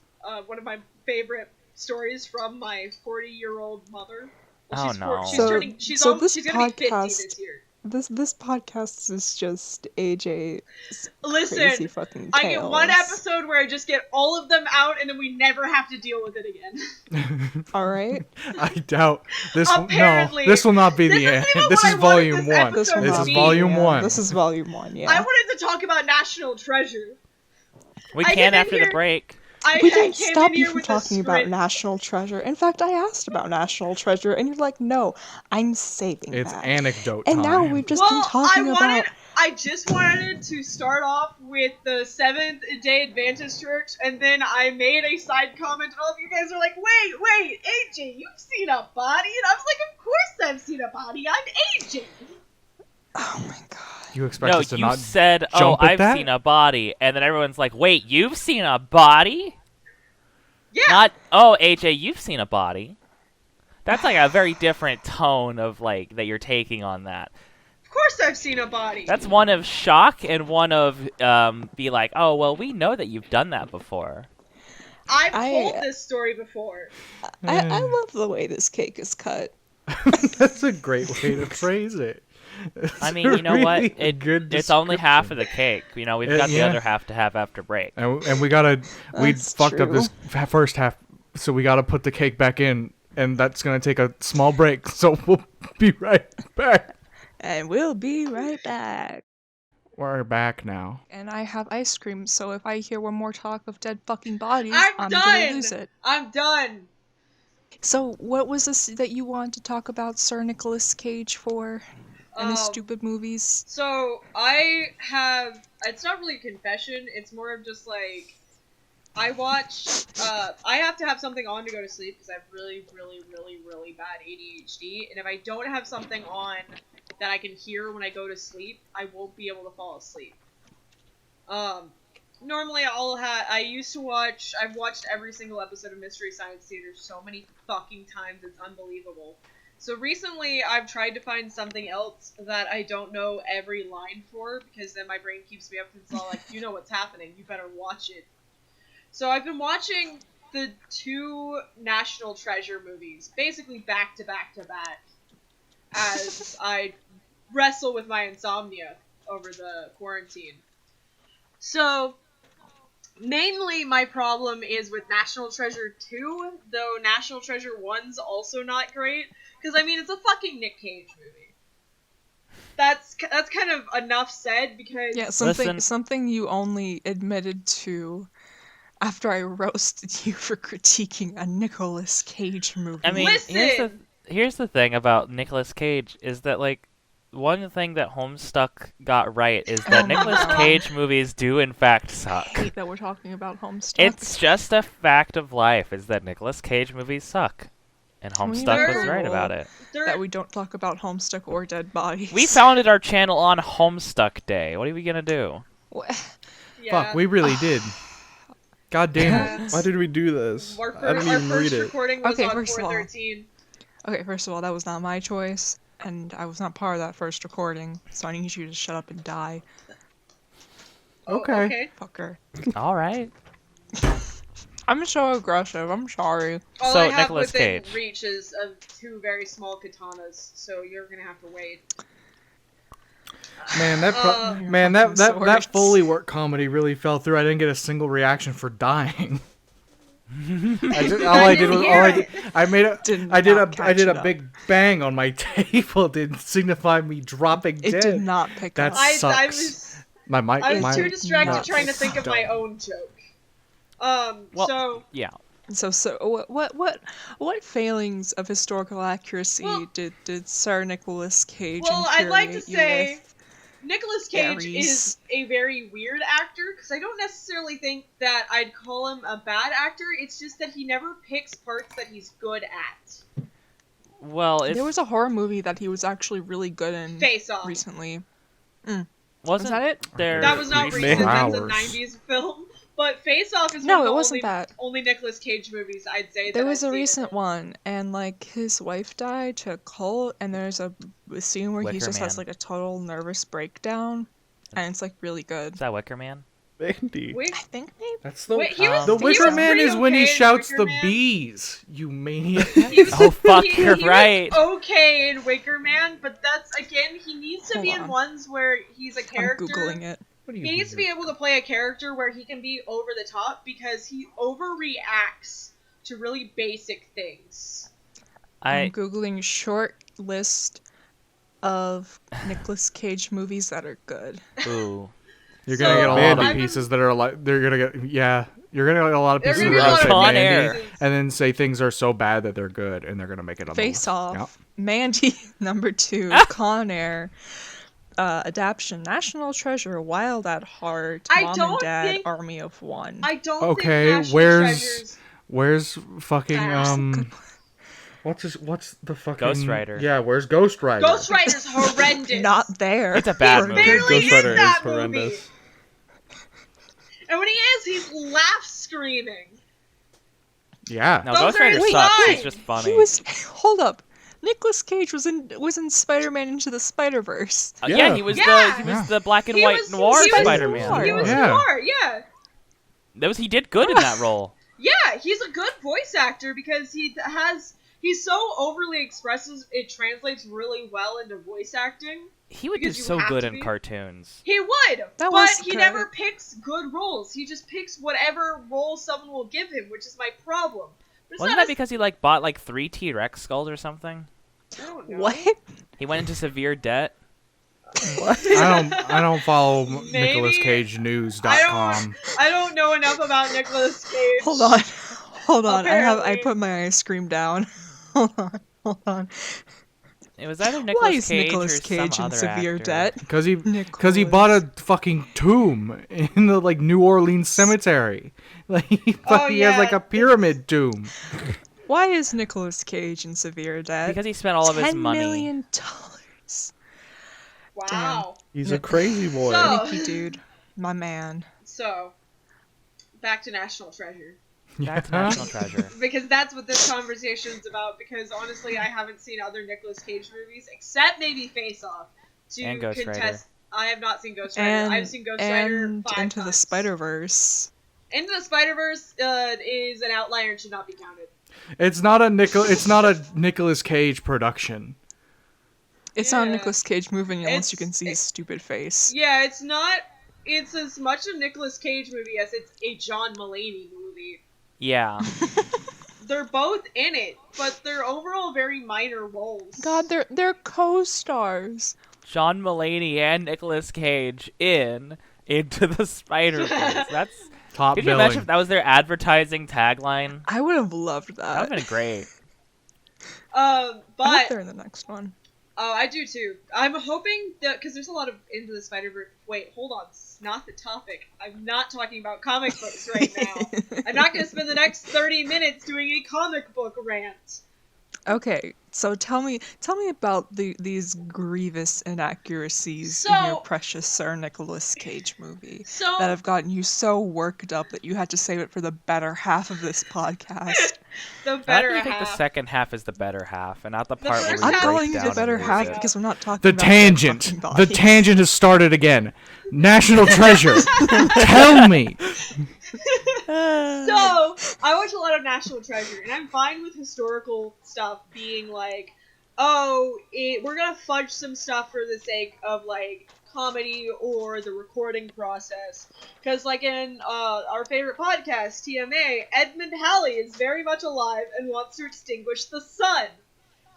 D: one of my favorite stories from my 40-year-old mother?
E: Oh,
D: she's
E: no.
D: She's
B: So-
D: turning, she's
B: so
D: almost,
B: this
D: she's gonna be 50
B: podcast-
D: this year.
B: This podcast is just AJ's
D: Listen,
B: crazy fucking
D: I
B: tales.
D: get one episode where I just get all of them out, and then we never have to deal with it again.
B: All right.
C: I doubt this.
D: Apparently.
C: No, this will not be
D: This
C: the
D: isn't
C: end.
D: even
C: This
D: what
C: is
D: I wanted
C: volume
D: this
C: 1.
D: episode
B: This
D: to
B: will
C: This
B: not
C: is
B: be
D: be.
C: volume
B: yeah,
C: 1.
B: This is volume 1. Yeah.
D: I wanted to talk about National Treasure.
E: We
D: I
E: can
D: get in
E: after the
D: here-
E: break.
B: We
D: I
B: didn't
D: came
B: stop
D: in
B: you
D: here
B: from
D: with a
B: talking about
D: script.
B: National Treasure. In fact, I asked about National Treasure, and you're like, "No, I'm saving
C: It's
B: that."
C: anecdote
B: and
C: time.
B: now we've just been talking about.
D: I just wanted to start off with the Seventh-day Adventist Church, and then I made a side comment, and all of you guys are like, wait, AJ, you've seen a body? And I was like, of course I've seen a body, I'm AJ!
B: Oh my god.
C: You expect
E: No,
C: us to
E: you
C: not
E: said, "Oh,
C: jump at
E: I've
C: that?
E: seen a body," and then everyone's like, "Wait, you've seen a body?"
D: Yeah!
E: Not, "Oh, AJ, you've seen a body." That's like a very different tone of like that you're taking on that.
D: Of course I've seen a body!
E: That's one of shock and one of be like, "Oh, well, we know that you've done that before."
D: I've told this story before.
B: I love the way this cake is cut.
C: That's a great way to phrase it. It's
E: I mean,
C: a
E: you know what?
C: really good
E: It's only half
C: description.
E: of the cake. You know, we've got the
C: yeah.
E: other half to have after break.
C: And we gotta, we
B: That's
C: fucked up
B: true.
C: this first half, so we gotta put the cake back in, and that's gonna take a small break. So we'll be right back.
B: And we'll be right back.
C: We're back now.
B: And I have ice cream, so if I hear one more talk of dead fucking bodies,
D: I'm
B: gonna
D: done!
B: lose it.
D: I'm done!
B: So, what was this that you wanted to talk about Sir Nicolas Cage for? And his stupid movies?
D: So, it's not really a confession, it's more of just like, I have to have something on to go to sleep because I have really, really, really, really bad ADHD, and if I don't have something on that I can hear when I go to sleep, I won't be able to fall asleep. Normally I've watched every single episode of Mystery Science Theater so many fucking times, it's unbelievable. So recently, I've tried to find something else that I don't know every line for, because then my brain keeps me up and it's all like, you know what's happening, you better watch it. So I've been watching the 2 National Treasure movies, basically back to back to back, as I wrestle with my insomnia over the quarantine. So, mainly my problem is with National Treasure 2, though National Treasure 1's also not great, because, I mean, it's a fucking Nick Cage movie. That's kind of enough said, because...
B: Yeah,
E: Listen.
B: something you only admitted to after I roasted you for critiquing a Nicolas Cage movie.
E: I mean,
D: Listen!
E: here's the thing about Nicolas Cage is that, like, one thing that Homestuck got right is that Nicolas Cage movies do in fact suck.
B: I hate that we're talking about Homestuck.
E: It's just a fact of life is that Nicolas Cage movies suck. And Homestuck was right about it.
B: that we don't talk about Homestuck or dead bodies.
E: We founded our channel on Homestuck Day. What are we gonna do?
D: Yeah.
C: Fuck, we really did. God damn it.
A: Why did we do this?
D: Our
A: I didn't even
D: first
A: read it.
D: recording was
B: Okay,
D: on
B: first of all.
D: 4/13.
B: Okay, first of all, that was not my choice, and I was not part of that first recording, so I need you to shut up and die,
C: Okay.
B: fucker.
E: All right.
B: I'm so aggressive, I'm sorry.
D: All
E: So,
D: I have
E: Nicolas
D: within
E: Cage.
D: reach is of 2 very small katanas, so you're gonna have to wait.
C: Man, that
B: fucking
C: that
B: swords.
C: Foley work comedy really fell through. I didn't get a single reaction for dying. I made a
B: Did
C: I did
B: not
C: a I did
B: catch
C: a
B: it
C: big bang on my table. Didn't signify me dropping
B: It
C: dead.
B: did not pick
C: That's-
B: up.
D: I
C: Sucks.
D: was
C: My mic.
D: I was
C: my
D: too distracted
C: nuts.
D: trying to think of my
C: Dumb.
D: own joke.
E: Well,
D: So
E: yeah.
B: So what failings of historical accuracy
D: Well-
B: did Sir Nicolas Cage
D: well, I'd like to
B: infuriate you
D: say
B: with?
D: Nicolas Cage
B: Aries.
D: is a very weird actor, because I don't necessarily think that I'd call him a bad actor, it's just that he never picks parts that he's good at.
E: Well, it's
B: There was a horror movie that he was actually really good in
D: Face Off.
B: recently.
E: wasn't
B: Was that it?
E: there
D: That was not
A: Man.
D: recent, that's a
C: Hours.
D: 90s film. But Face Off is
B: No,
D: one of
B: it
D: the
B: wasn't that.
D: only Nicolas Cage movies I'd say
B: There
D: that
B: was
D: I've
B: a
D: seen
B: recent
D: of
B: one, and like his wife died to a cult, and there's a scene where he
E: Wicker
B: just has
E: Man.
B: like a total nervous breakdown, and it's like really good.
E: Is that Wicker Man?
A: Mandy.
D: Wait,
B: I think maybe.
C: That's the
D: Wait, he was-
C: the
D: he
C: Wicker
D: was
C: Man
D: pretty
C: is when he
D: okay in
C: shouts
D: Wicker
C: the
D: Man.
C: bees. You maniac.
D: he was,
E: Oh, fuck, you're
D: he
E: right.
D: was okay in Wicker Man, but that's, again, he needs to
B: Hold
D: be in
B: on.
D: ones where he's a
B: I'm
D: character.
B: googling it.
C: What are you
D: He needs to be able to play a character where he can be over the top, because he overreacts to really basic things.
B: I'm
E: I
B: googling short list of Nicolas Cage movies that are good.
E: ooh.
C: You're gonna
D: So,
C: get a lot
A: Mandy.
C: of
D: I've been-
C: pieces that are like they're gonna get you're gonna get a lot of
D: There
C: pieces
D: are
C: that
D: gonna
C: are
D: be a
C: gonna say
D: lot of
E: Con
C: Mandy,
E: Air.
D: pieces.
C: and then say things are so bad that they're good, and they're gonna make it on
B: Face
C: the
B: Off,
C: list. Yep.
B: Mandy, number 2, Con Air, Adaption, National Treasure, Wild at Heart,
D: I
B: Mom and
D: don't
B: Dad,
D: think-
B: Army of One.
D: I don't
C: Okay,
D: think National
C: where's-
D: Treasures...
C: Where's fucking
D: Ah.
C: what's the fucking
E: Ghost Rider.
C: Yeah, where's Ghost Rider?
D: Ghost Rider's horrendous.
B: Not there.
E: It's a bad
B: For
E: movie.
B: good
D: barely
A: Ghost
D: in
A: Rider is
D: that movie.
A: horrendous.
D: And when he is, he's laugh screaming.
C: Yeah.
E: No,
D: Those
E: Ghost
D: are
E: Rider
D: his
E: sucks. It's
D: lines.
E: just funny.
B: He was. Hold up. Nicolas Cage was in Spider-Man Into the Spider-Verse.
E: Yeah,
A: Yeah.
E: he was
D: Yeah.
E: the black and
D: He
E: white
D: was-
E: noir
D: he was
E: Spider-Man.
B: noir.
D: He was
C: Yeah.
D: noir, yeah.
E: He did good in that role.
D: Yeah, he's a good voice actor because he's so overly expressive, it translates really well into voice acting.
E: He would be
D: Because you
E: so
D: have
E: good
D: to
E: in
D: be.
E: cartoons.
D: He would,
B: That
D: but
B: was
D: he
B: good.
D: never picks good roles. He just picks whatever role someone will give him, which is my problem. But it's
E: Wasn't
D: not
E: that because he bought 3 T-Rex skulls or something?
D: I don't know.
B: What?
E: He went into severe debt.
C: I don't follow
D: Maybe-
C: NicolasCageNews.com.
D: I don't know enough about Nicolas Cage.
B: Hold on. Hold on. I
D: Apparently.
B: put my ice cream down. Hold on.
E: It was either
B: Why
E: Nicolas
B: is
E: Cage
B: Nicolas
E: or
B: Cage
E: some
B: in
E: other
B: severe
E: actor.
B: debt?
C: Because he
B: Nicolas.
C: bought a fucking tomb in the New Orleans cemetery. He
D: Oh,
C: has
D: yeah.
C: a pyramid tomb.
B: Why is Nicolas Cage in severe debt?
E: Because he spent all of his
B: $10
E: money.
B: million.
D: Wow.
A: He's a crazy boy.
D: So-
B: Nicky dude, my man.
D: So, back to National Treasure.
E: Back to National Treasure.
D: Because that's what this conversation's about, because honestly, I haven't seen other Nicolas Cage movies, except maybe Face Off, to
E: And Ghost
D: contest.
E: Rider.
D: I have not seen Ghost Rider.
B: And
D: I've seen Ghost Rider
B: and
D: 5
B: Into the
D: times.
B: Spider-Verse.
D: Into the Spider-Verse is an outlier and should not be counted.
C: It's not a Nicolas Cage production.
B: It's not a
D: Yeah.
B: Nicolas Cage movie unless you
D: It's-
B: can see his stupid face.
D: Yeah, it's not it's as much a Nicolas Cage movie as it's a John Mulaney movie.
E: Yeah.
D: They're both in it, but they're overall very minor roles.
B: God, they're co-stars.
E: John Mulaney and Nicolas Cage in Into the Spider-Verse. That's
C: Top
E: Could you
C: billing.
E: imagine if that was their advertising tagline?
B: I would have loved
E: That would
B: that.
E: have been great.
B: I hope
D: But
B: they're in the next one.
D: oh, I do too. I'm hoping that because there's a lot of Into the Spider-Verse. Wait, hold on. It's not the topic. I'm not talking about comic books right now. I'm not going to spend the next 30 minutes doing a comic book rant.
B: Okay, so tell me about these grievous inaccuracies in
D: So-
B: your precious Sir Nicolas Cage movie
D: So
B: that have gotten you so worked up that you had to save it for the better half of this podcast.
D: the
E: I
D: better
E: think the
D: half.
E: second half is the better half, and not the part where
D: first
E: we
B: I'm
D: half-
E: break
B: calling it
E: down
B: the
E: and
B: better
E: lose
B: half
E: it.
B: because we're not talking
C: The
B: about
C: tangent.
B: dead fucking
C: The
B: bodies.
C: tangent has started again. National Treasure. Tell me.
D: So, I watch a lot of National Treasure, and I'm fine with historical stuff being like, oh, we're gonna fudge some stuff for the sake of, like, comedy or the recording process. Because, like, in our favorite podcast, TMA, Edmund Halley is very much alive and wants to extinguish the sun.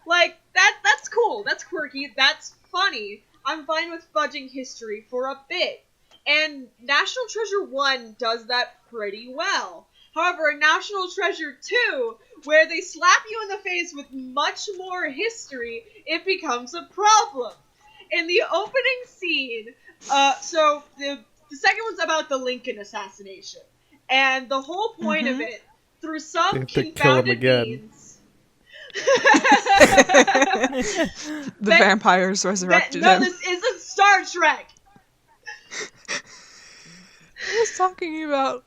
D: Like, that's cool, that's quirky, that's funny. I'm fine with fudging history for a bit. And National Treasure 1 does that pretty well. However, in National Treasure 2, where they slap you in the face with much more history, it becomes a problem. In the opening scene, so the second one's about the Lincoln assassination. And the whole point of it, through
A: They
D: some
A: have to kill him
D: confounded
A: again.
D: means...
B: The vampires resurrected
D: No,
B: him.
D: this isn't Star Trek!
B: I was talking about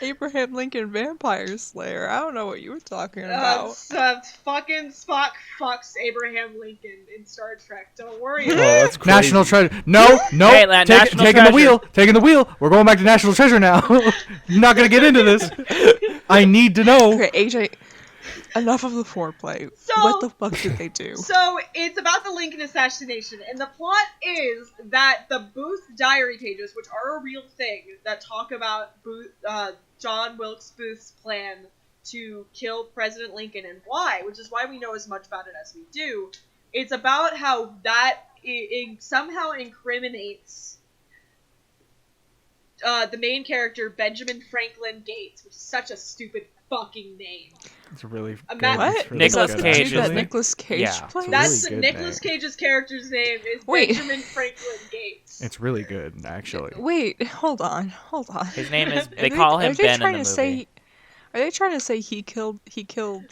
B: Abraham Lincoln Vampire Slayer. I don't know what you were talking about.
D: Fucking Spock fucks Abraham Lincoln in Star Trek. Don't worry
A: Oh,
D: about
A: that's crazy.
C: National Treasure. No.
E: Hey, National
C: taking the
E: Treasure.
C: wheel. Taking the wheel. We're going back to National Treasure now. Not gonna get into this. I need to know.
B: Okay, AJ, enough of the foreplay.
D: So-
B: What the fuck did they do?
D: So, it's about the Lincoln assassination, and the plot is that the Booth diary pages, which are a real thing, that talk about John Wilkes Booth's plan to kill President Lincoln and why, which is why we know as much about it as we do. It's about how that it somehow incriminates the main character, Benjamin Franklin Gates, which is such a stupid fucking name.
C: It's really good.
D: What?
C: It's really
E: Nicolas
C: good,
E: Cage
B: Dude,
E: is
B: that
C: actually.
B: Nicolas Cage
E: Yeah.
B: plays?
D: That's
C: really good
D: Nicolas
C: name.
D: Cage's character's name is
B: Wait.
D: Benjamin Franklin Gates.
C: It's really good, actually.
B: Wait, hold on.
E: His name is.
B: Are
E: They call him
B: are they
E: Ben
B: trying
E: in the
B: to
E: movie.
B: say? Are they trying to say he killed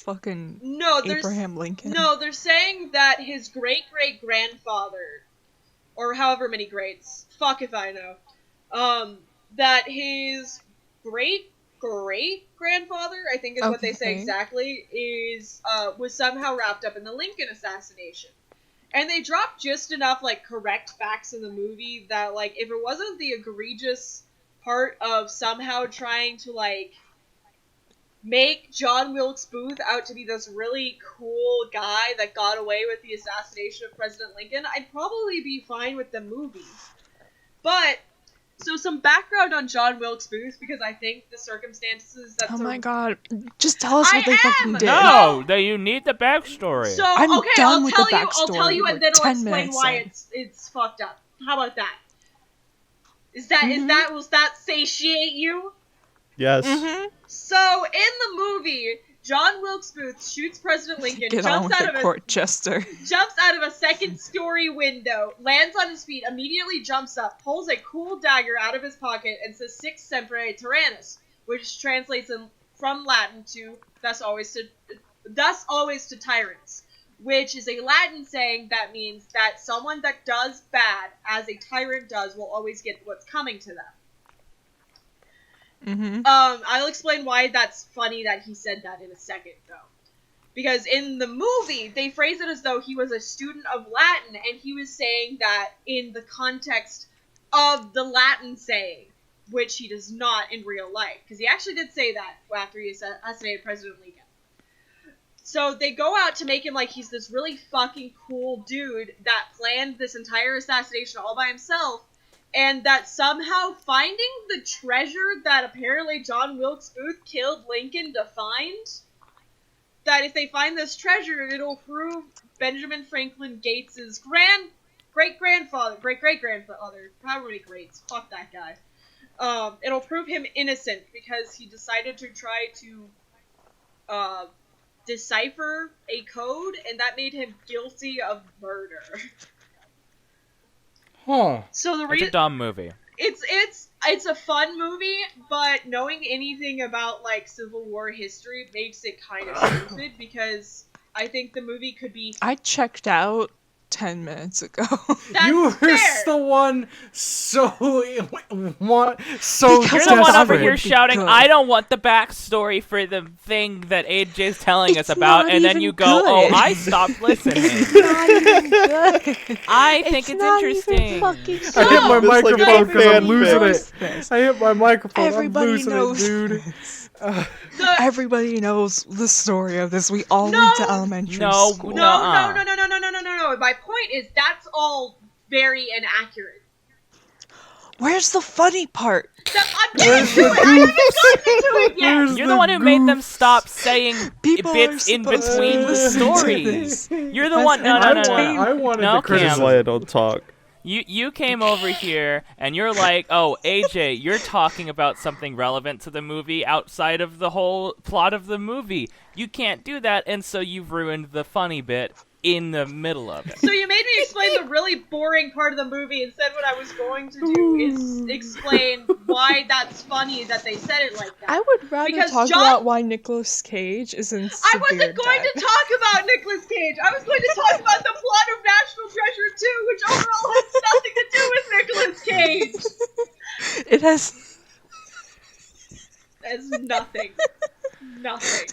B: fucking
D: No,
B: Abraham Lincoln?
D: No, they're saying that his great-great-grandfather, or however many greats, fuck if I know, that his great-great-grandfather, I think is what they say
B: Okay.
D: exactly, was somehow wrapped up in the Lincoln assassination. And they dropped just enough, like, correct facts in the movie that, like, if it wasn't the egregious part of somehow trying to, like, make John Wilkes Booth out to be this really cool guy that got away with the assassination of President Lincoln, I'd probably be fine with the movie. But, so some background on John Wilkes Booth, because I think the circumstances that...
B: Oh my god. Just tell us what they fucking did.
E: No, that you need the backstory.
D: So,
B: I'm
D: okay,
B: done
D: I'll
B: with
D: tell
B: the
D: you, I'll tell you,
B: backstory.
D: and then
B: We're
D: I'll
B: 10
D: explain
B: minutes
D: why
B: in.
D: it's fucked up. How about that? Will that satiate you?
A: Yes.
B: Mm-hmm.
D: So, in the movie, John Wilkes Booth shoots President Lincoln,
B: Get on
D: jumps
B: with
D: out
B: it,
D: of a
B: Portchester.
D: jumps out of a second-story window, lands on his feet, immediately jumps up, pulls a cool dagger out of his pocket, and says "Sic Semper Tyrannis," which translates from Latin to "thus always to tyrants," which is a Latin saying that means that someone that does bad, as a tyrant does, will always get what's coming to them.
B: Mm-hmm.
D: I'll explain why that's funny that he said that in a second, though. Because in the movie, they phrase it as though he was a student of Latin, and he was saying that in the context of the Latin saying, which he does not in real life. Because he actually did say that after he assassinated President Lincoln. So they go out to make him like he's this really fucking cool dude that planned this entire assassination all by himself, and that somehow finding the treasure that apparently John Wilkes Booth killed Lincoln to find, that if they find this treasure, it'll prove Benjamin Franklin Gates's great-great-grandfather, however many greats, fuck that guy. It'll prove him innocent because he decided to try to decipher a code, and that made him guilty of murder.
C: Huh.
D: So
E: It's a dumb movie.
D: It's a fun movie, but knowing anything about like Civil War history makes it kind of stupid because I think the movie could be.
B: I checked out 10 minutes ago.
D: That's
C: You were
D: fair.
C: the one so
B: Because
E: You're the one over
B: Desperate.
E: here
B: Would be
E: shouting,
B: good.
E: I don't want the backstory for the thing that AJ's telling us
B: It's
E: about,
B: not
E: and then
B: even
E: you go, oh,
B: good.
E: I stopped listening.
B: It's not even good.
E: I think it's
B: not
E: interesting.
B: Even fucking
C: I hit
B: good.
C: my
A: It's like
C: microphone
A: a
C: because I'm
A: fan
C: losing
A: fic.
C: it. I hit my microphone.
B: Everybody
C: I'm losing
B: knows
C: it, dude.
B: this.
D: The-
B: Everybody knows the story of this. We all
D: No.
B: went to elementary
E: No,
B: school.
D: No. My point is that's all very inaccurate.
B: Where's the funny part?
D: I'm getting to it. I haven't gotten to it yet.
C: Where's
E: You're the one who made them stop saying
B: People
E: bits
B: are
E: in
B: supposed to
E: between the
B: listen to
E: stories.
B: this.
E: You're the one. No.
C: I wanted
E: No,
C: the
E: Cam.
A: This is
C: criticism.
A: why I don't talk.
E: You came over here and you're like, oh, AJ, you're talking about something relevant to the movie outside of the whole plot of the movie. You can't do that, and so you've ruined the funny bit in the middle of it.
D: So you made me explain the really boring part of the movie. Instead, what I was going to do is explain why that's funny that they said it like that.
B: I would rather
D: Because
B: talk
D: John-
B: about why Nicolas Cage is in
D: I
B: severe
D: wasn't going
B: debt.
D: to talk about Nicolas Cage. I was going to talk about the plot of National Treasure 2, which overall has nothing to do with Nicolas Cage.
B: It has.
D: That's nothing. Nothing.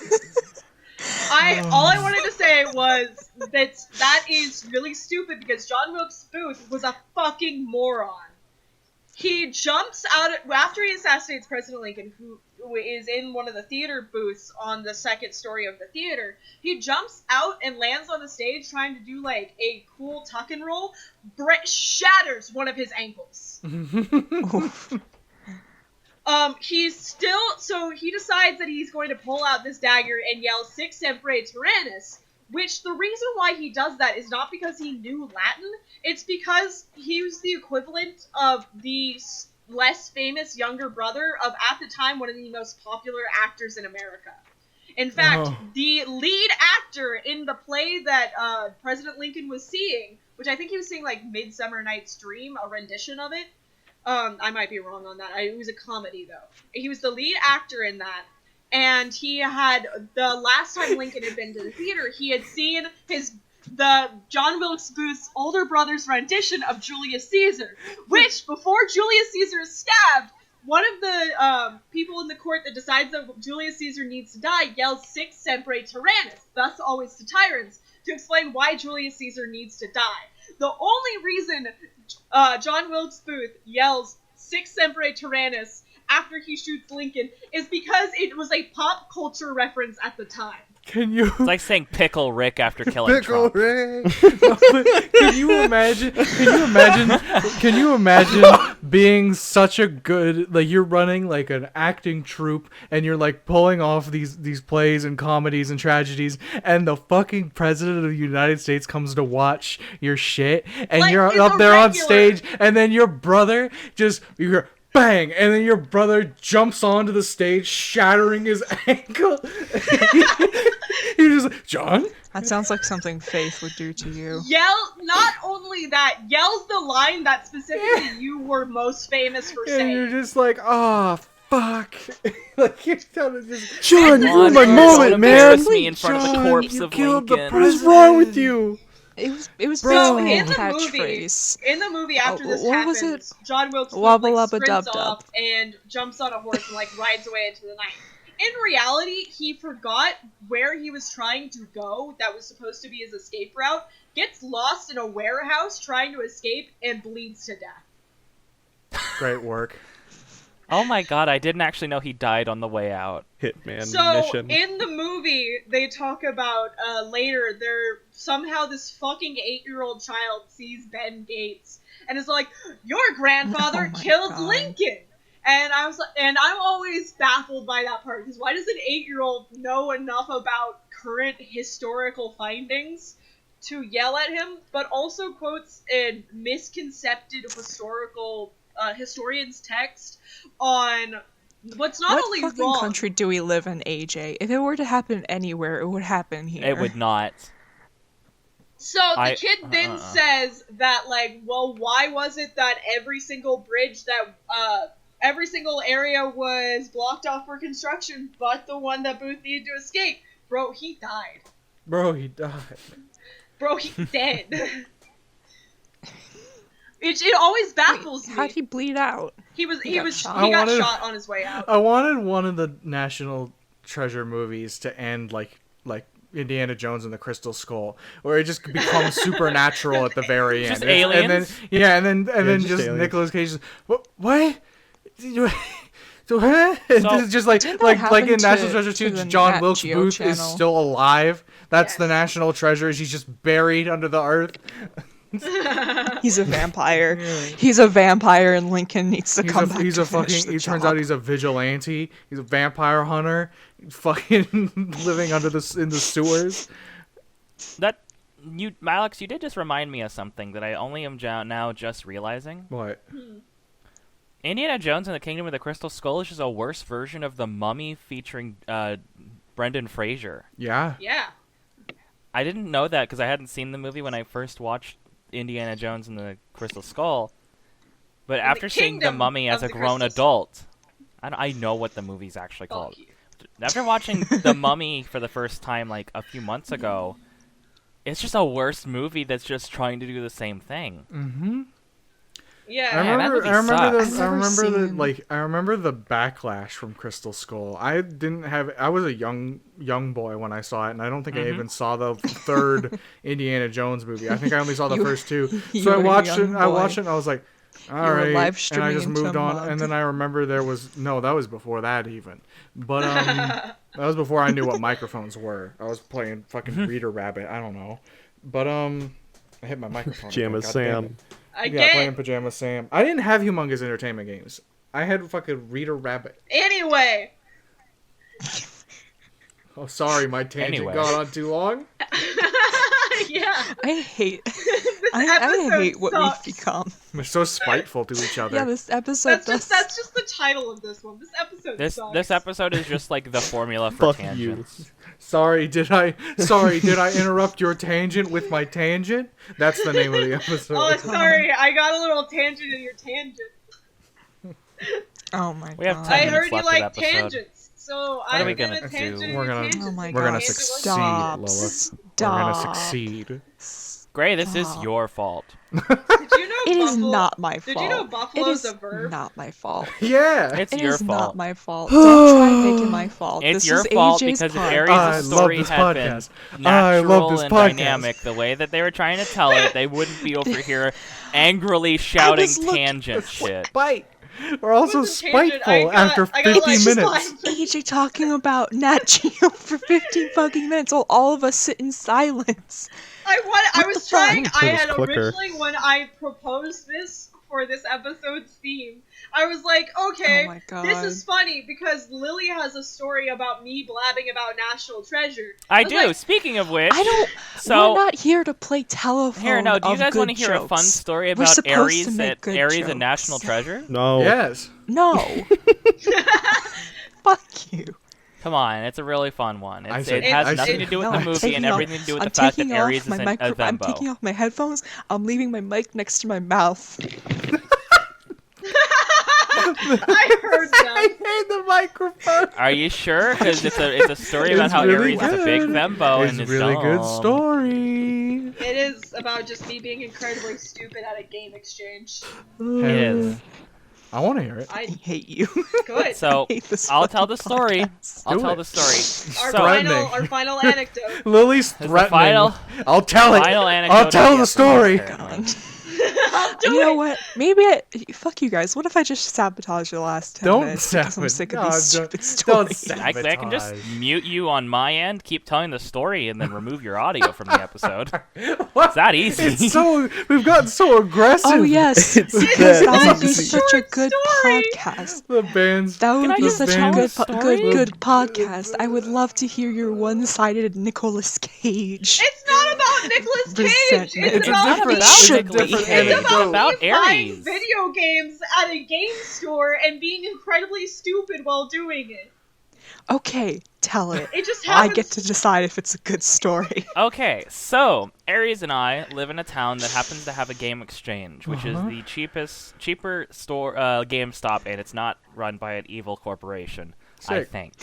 D: All I wanted to say was that is really stupid because John Wilkes Booth was a fucking moron. He jumps out after he assassinates President Lincoln, who is in one of the theater booths on the second story of the theater. He jumps out and lands on the stage trying to do like a cool tuck and roll. Shatters one of his ankles. He decides that he's going to pull out this dagger and yell Sic Semper Tyrannis, which the reason why he does that is not because he knew Latin, it's because he was the equivalent of the less famous younger brother of, at the time, one of the most popular actors in America. In fact, the lead actor in the play that President Lincoln was seeing, which I think he was seeing like Midsummer Night's Dream, a rendition of it. I might be wrong on that. It was a comedy, though. He was the lead actor in that. And he had, the last time Lincoln had been to the theater, he had seen the John Wilkes Booth's older brother's rendition of Julius Caesar, which, before Julius Caesar is stabbed, one of the people in the court that decides that Julius Caesar needs to die yells Sic Semper Tyrannis, thus always to tyrants, to explain why Julius Caesar needs to die. The only reason John Wilkes Booth yells Sic Semper Tyrannis after he shoots Lincoln is because it was a pop culture reference at the time.
C: Can you?
E: It's like saying Pickle Rick after killing
A: Pickle
E: Trump.
A: Rick.
C: Can you imagine? Can you imagine being such a good, like, you're running like an acting troupe and you're like pulling off these plays and comedies and tragedies, and the fucking president of the United States comes to watch your shit, and
D: Like,
C: you're
D: it's
C: up
D: a
C: there on
D: regular.
C: stage, and then your brother you're bang, and then your brother jumps onto the stage, shattering his ankle. He's just like, John?
B: That sounds like something Faith would do to you.
D: Not only that, yells the line that specifically you were most famous for
C: And you're
D: saying.
C: just like, oh, fuck. Like, you're telling just,
A: John, you
E: Come on,
A: ruined my
E: Chris,
A: moment,
E: don't
A: man.
E: embarrass me in front of the
C: John,
E: corpse
C: you
E: of
C: killed the
E: Lincoln.
A: What is wrong with you?
B: It was
D: So
B: basically a
D: in the
B: catchphrase.
D: In the movie, after this
B: what was
D: happens, John Wilkes Booth
B: Wabba
D: like,
B: lubba
D: sprints
B: dub dub.
D: off and jumps on a horse and like rides away into the night. In reality, he forgot where he was trying to go that was supposed to be his escape route, gets lost in a warehouse trying to escape, and bleeds to death.
C: great work.
E: Oh my god, I didn't actually know he died on the way out.
A: Hitman
D: So
A: mission.
D: in the movie, they talk about later. Somehow this fucking 8-year-old child sees Ben Gates and is like, "Your grandfather
B: Oh my
D: killed
B: God.
D: Lincoln." And I'm always baffled by that part, because why does an 8-year-old know enough about current historical findings to yell at him, but also quotes a misconcepted historian's text on what's not
B: What
D: only
B: fucking
D: wrong.
B: country do we live in, AJ? If it were to happen anywhere, it would happen here.
E: It would not.
D: So the kid then says that, like, well, why was it that every single bridge that, every single area was blocked off for construction, but the one that Booth needed to escape? Bro, he died.
C: Bro, he died.
D: Bro, he's dead. It always baffles me.
B: How'd he bleed out?
D: He got
B: shot.
D: shot on his way out.
C: I wanted one of the National Treasure movies to end like Indiana Jones and the Crystal Skull, where it just becomes supernatural at the very end.
E: Just aliens?
C: And then
A: just
C: just
A: aliens.
C: Nicolas Cage just, what? So, it's just like
B: Didn't that
C: like in
B: happen
C: National
B: to
C: Treasure
B: the
C: 2, John
B: Nat
C: Wilkes
B: Geo
C: Booth is
B: channel?
C: still alive. That's the
D: Yes.
C: National Treasure. He's just buried under the earth.
B: He's a vampire. He's a vampire, and Lincoln needs to come back.
C: He
B: He
C: turns out he's a vigilante. He's a vampire hunter. Fucking living in the sewers.
E: Alex, you did just remind me of something that I only am now just realizing.
C: What?
E: Indiana Jones and the Kingdom of the Crystal Skull is just a worse version of The Mummy featuring Brendan Fraser.
C: Yeah.
D: Yeah.
E: I didn't know that because I hadn't seen the movie when I first watched Indiana Jones and the Crystal Skull. But after seeing The
D: Kingdom
E: Mummy as
D: of
E: a
D: the
E: grown
D: Crystal
E: adult, I know what the movie's actually called.
D: Fuck you.
E: After watching The Mummy for the first time like a few months ago, it's just a worse movie that's just trying to do the same thing.
C: Mm-hmm.
D: Yeah.
E: Man, that movie sucks.
C: I remember the backlash from Crystal Skull. I was a young boy when I saw it, and I don't think I even saw the third Indiana Jones movie. I think I only saw the first two. So I watched it. I watched it, and I was like, all right,
B: live
C: and I
B: streaming
C: just
B: into
C: moved
B: a
C: on.
B: mug.
C: And then I remember that was before that even. But that was before I knew what microphones were. I was playing fucking Reader Rabbit. I don't know, but I hit my microphone.
A: Pajama
C: again, God damn
A: Sam.
C: it.
D: I
C: Yeah,
D: get
C: playing
D: it.
C: Pajama Sam. I didn't have humongous entertainment games. I had fucking Reader Rabbit.
D: Anyway.
C: Oh, sorry, my tangent
E: Anyway.
C: got on too long.
D: Yeah.
B: I hate.
D: This
B: I
D: episode
B: hate what
D: sucks.
B: we've become.
C: We're so spiteful to each other.
B: Yeah, this episode.
D: That's just the title of this one. This episode sucks.
E: This episode is just like the formula for
A: Fuck you.
E: tangents.
C: Sorry, did I interrupt your tangent with my tangent? That's the name of the episode.
D: Oh, sorry. I got a little tangent in your tangent.
B: Oh my
E: We have
B: god.
E: 10
D: I
E: minutes
D: heard you
E: left of
D: like
E: episode.
D: tangents, so
E: are
D: I'm
E: we
D: gonna
E: gonna
D: tangent
E: do?
D: your
C: We're gonna-
D: tangent.
B: Oh my
C: We're
B: god.
C: gonna
D: Tangent
C: succeed,
B: Stop.
C: Lilith.
B: Stop.
C: We're gonna succeed.
E: Gray, this is
B: Stop.
E: your fault.
D: Did you know
B: It is
D: buffalo-
B: not my fault.
D: Did you know
B: It
D: buffalo's
B: is
D: a verb?
B: not my fault.
C: Yeah.
E: It's
B: It
E: your
B: is
E: fault.
B: not my fault. Don't try to make it my fault.
E: It's
B: this
E: your
B: is
E: fault
B: AJ's
E: because if
B: pod.
E: Aries'
C: I love
E: story
C: this
E: had been
C: podcast. I love
E: natural
C: this
E: and
C: podcast.
E: dynamic the way that they were trying to tell it, they wouldn't be over here angrily shouting tangent shit.
C: Spite. We're also
D: What's a tangent?
C: spiteful after
D: I got
C: 50
D: like
C: minutes.
D: 5
B: AJ talking about Nat Geo for 15 fucking minutes while all of us sit in silence.
D: I was
B: the fuck?
D: trying. I
A: Put his
D: had
A: clicker.
D: originally, when I proposed this for this episode's theme, I was like, okay,
B: Oh my God.
D: this is funny because Lily has a story about me blabbing about National Treasure.
E: I
D: was
E: do.
D: like,
E: Speaking of which,
B: I don't.
E: So
B: we're not here to play telephone.
E: here, no. Do you
B: of
E: guys
B: want
E: to hear a fun story
B: We're
E: about
B: supposed to
E: Aries
B: make
E: at
B: good
E: Aries
B: jokes.
E: and National Treasure?
A: No.
C: Yes.
B: No. Fuck you.
E: Come on, it's a really fun one.
C: I
E: It
C: said-
E: has
C: I
E: nothing
C: said-
E: to do with
B: No,
E: the
B: I'm
E: movie
B: taking
E: and
B: off-
E: everything to do with
B: I'm
E: the fact that
B: taking
E: Aries
B: off
E: is
B: my
E: a
B: I'm
E: Vembo.
B: taking off my headphones. I'm leaving my mic next to my mouth.
D: I heard
C: I
D: that.
C: hate the microphone.
E: Are you sure? Because it's a story about
C: It's
E: how
C: really
E: Aries is a big
C: good.
E: Vembo
C: It's
E: and
C: a
E: is
C: really good
E: dumb.
C: story.
D: It is about just me being incredibly stupid at a game exchange.
E: It is.
C: I want to hear it.
B: I
D: I
B: hate you.
D: good.
E: So
B: hate this
E: I'll tell the
B: fucking
E: story.
B: podcast.
E: I'll
C: Do
E: tell
C: it.
E: the story.
D: Our
E: So
C: threatening.
D: final anecdote.
C: Lily's
E: the
C: threatening.
E: final-
C: I'll tell it.
E: final anecdote
C: I'll
E: of
C: tell the
E: episode,
C: story.
E: apparently.
B: You know what? Fuck you guys. What if I just sabotage the last 10 minutes because I'm sick of these stupid stories?
E: I can just mute you on my end, keep telling the story, and then remove your audio from the episode.
C: What?
E: It's that easy.
C: We've gotten so aggressive.
B: Oh yes,
A: It's
B: because that
A: that
B: would be
A: easy.
B: such a good
D: story.
B: podcast.
C: The band's.
B: That would
E: I
B: be
E: just
B: such
E: tell
B: a
E: a
B: good,
E: story?
B: good podcast. I would love to hear your one-sided Nicolas Cage.
D: It's not about Nicolas Cage.
B: Resentment.
D: It's
E: not
D: about
E: about
C: It's a
B: Should be.
C: different
D: It's
C: anecdote.
E: about
D: me buying
E: Ares.
D: video games at a game store and being incredibly stupid while doing it.
B: Okay, tell it.
D: It just
B: I
D: happens.
B: get to decide if it's a good story.
E: Okay, so Aries and I live in a town that happens to have a game exchange, which is the cheaper store GameStop, and it's not run by an evil corporation. I
C: Sick.
E: think.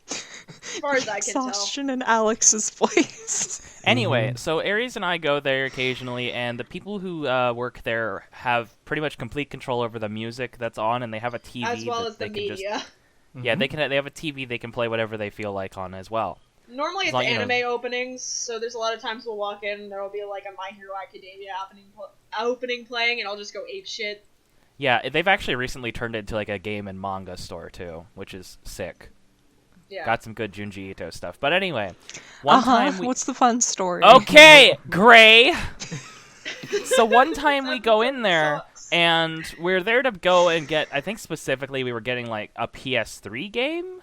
D: As far as I can tell.
B: Exhaustion in Alex's voice.
E: Anyway, so Aries and I go there occasionally, and the people who work there have pretty much complete control over the music that's on, and they have a TV
D: As well
E: that
D: as the
E: they can
D: media.
E: just they have a TV they can play whatever they feel like on as well.
D: Normally it's
E: As long- you know-
D: anime openings, so there's a lot of times we'll walk in and there will be like a My Hero Academia opening playing, and I'll just go ape shit.
E: Yeah, they've actually recently turned it into like a game and manga store too, which is sick.
D: Yeah.
E: Got some good Junji Ito stuff. But anyway, one time we...
B: What's the fun story?
E: Okay, Gray! So one time we go in there,
D: Sucks.
E: and we're there to go and get, I think specifically we were getting like a PS3 game?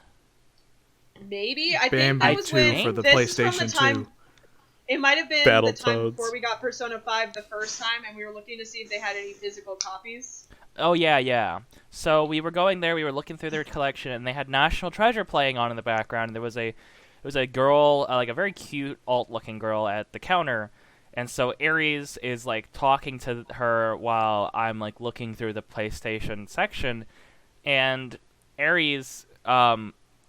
D: Maybe. I think
C: Bambi
D: that was
C: 2
D: when
C: for the
D: this is from the
C: PlayStation
D: time,
C: 2.
D: It might have been the time
A: Battletoads.
D: before we got Persona 5 the first time, and we were looking to see if they had any physical copies.
E: Oh yeah. So we were going there, we were looking through their collection, and they had National Treasure playing on in the background, and there was a girl, like a very cute alt-looking girl at the counter, and so Aries is like talking to her while I'm like looking through the PlayStation section, and Aries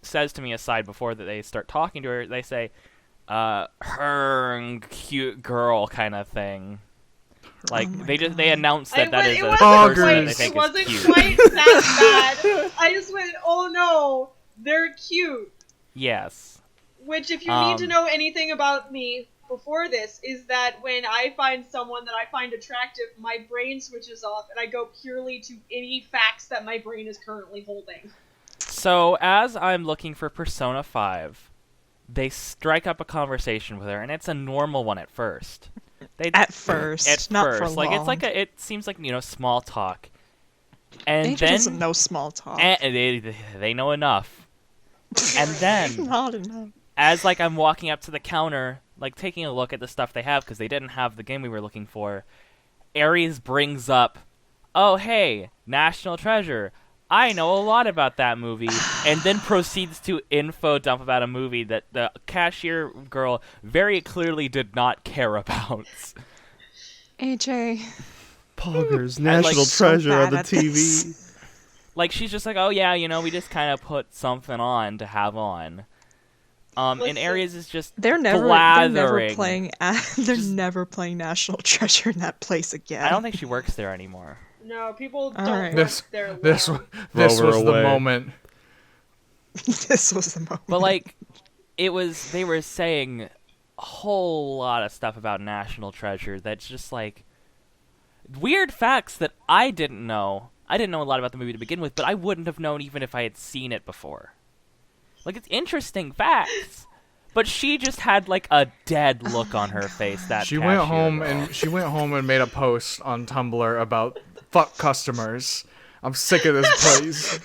E: says to me aside before that they start talking to her, they say, her cute girl kind of thing. Like they announced that that is a person they think
D: It wasn't
E: is cute.
D: quite that bad. I just went, oh no, they're cute.
E: Yes.
D: Which, if you need to know anything about me before this, is that when I find someone that I find attractive, my brain switches off and I go purely to any facts that my brain is currently holding.
E: So as I'm looking for Persona 5, they strike up a conversation with her, and it's a normal one at first.
B: At first, not for
E: like
B: long.
E: it's like it seems like small talk, and
B: Nature
E: then
B: doesn't know small talk.
E: they know enough, and then
B: Not enough.
E: as like I'm walking up to the counter, like taking a look at the stuff they have because they didn't have the game we were looking for, Aries brings up, "Oh hey, National Treasure. I know a lot about that movie," and then proceeds to info dump about a movie that the cashier girl very clearly did not care about.
B: AJ.
A: Poggers,
E: I
A: National
E: like
B: so
A: Treasure on
B: bad
A: the
B: at
A: TV.
B: this.
E: Like, she's just like, oh yeah, we just kind of put something on to have on. And
D: Listen.
E: Aries is just
B: They're never
E: blathering.
B: playing. They're never playing National Treasure in that place again.
E: I don't think she works there anymore.
D: No, people don't
B: Alright.
D: work
C: This
D: there
C: this
D: long.
C: this
A: Throw her
C: was the
A: away.
C: moment.
B: This was the moment.
E: But like, they were saying a whole lot of stuff about National Treasure that's just like weird facts that I didn't know. I didn't know a lot about the movie to begin with, but I wouldn't have known even if I had seen it before. Like, it's interesting facts, but she just had like a dead look on her face. That
C: She went
E: cashier
C: home
E: girl.
C: and made a post on Tumblr about fuck customers. I'm sick of this place.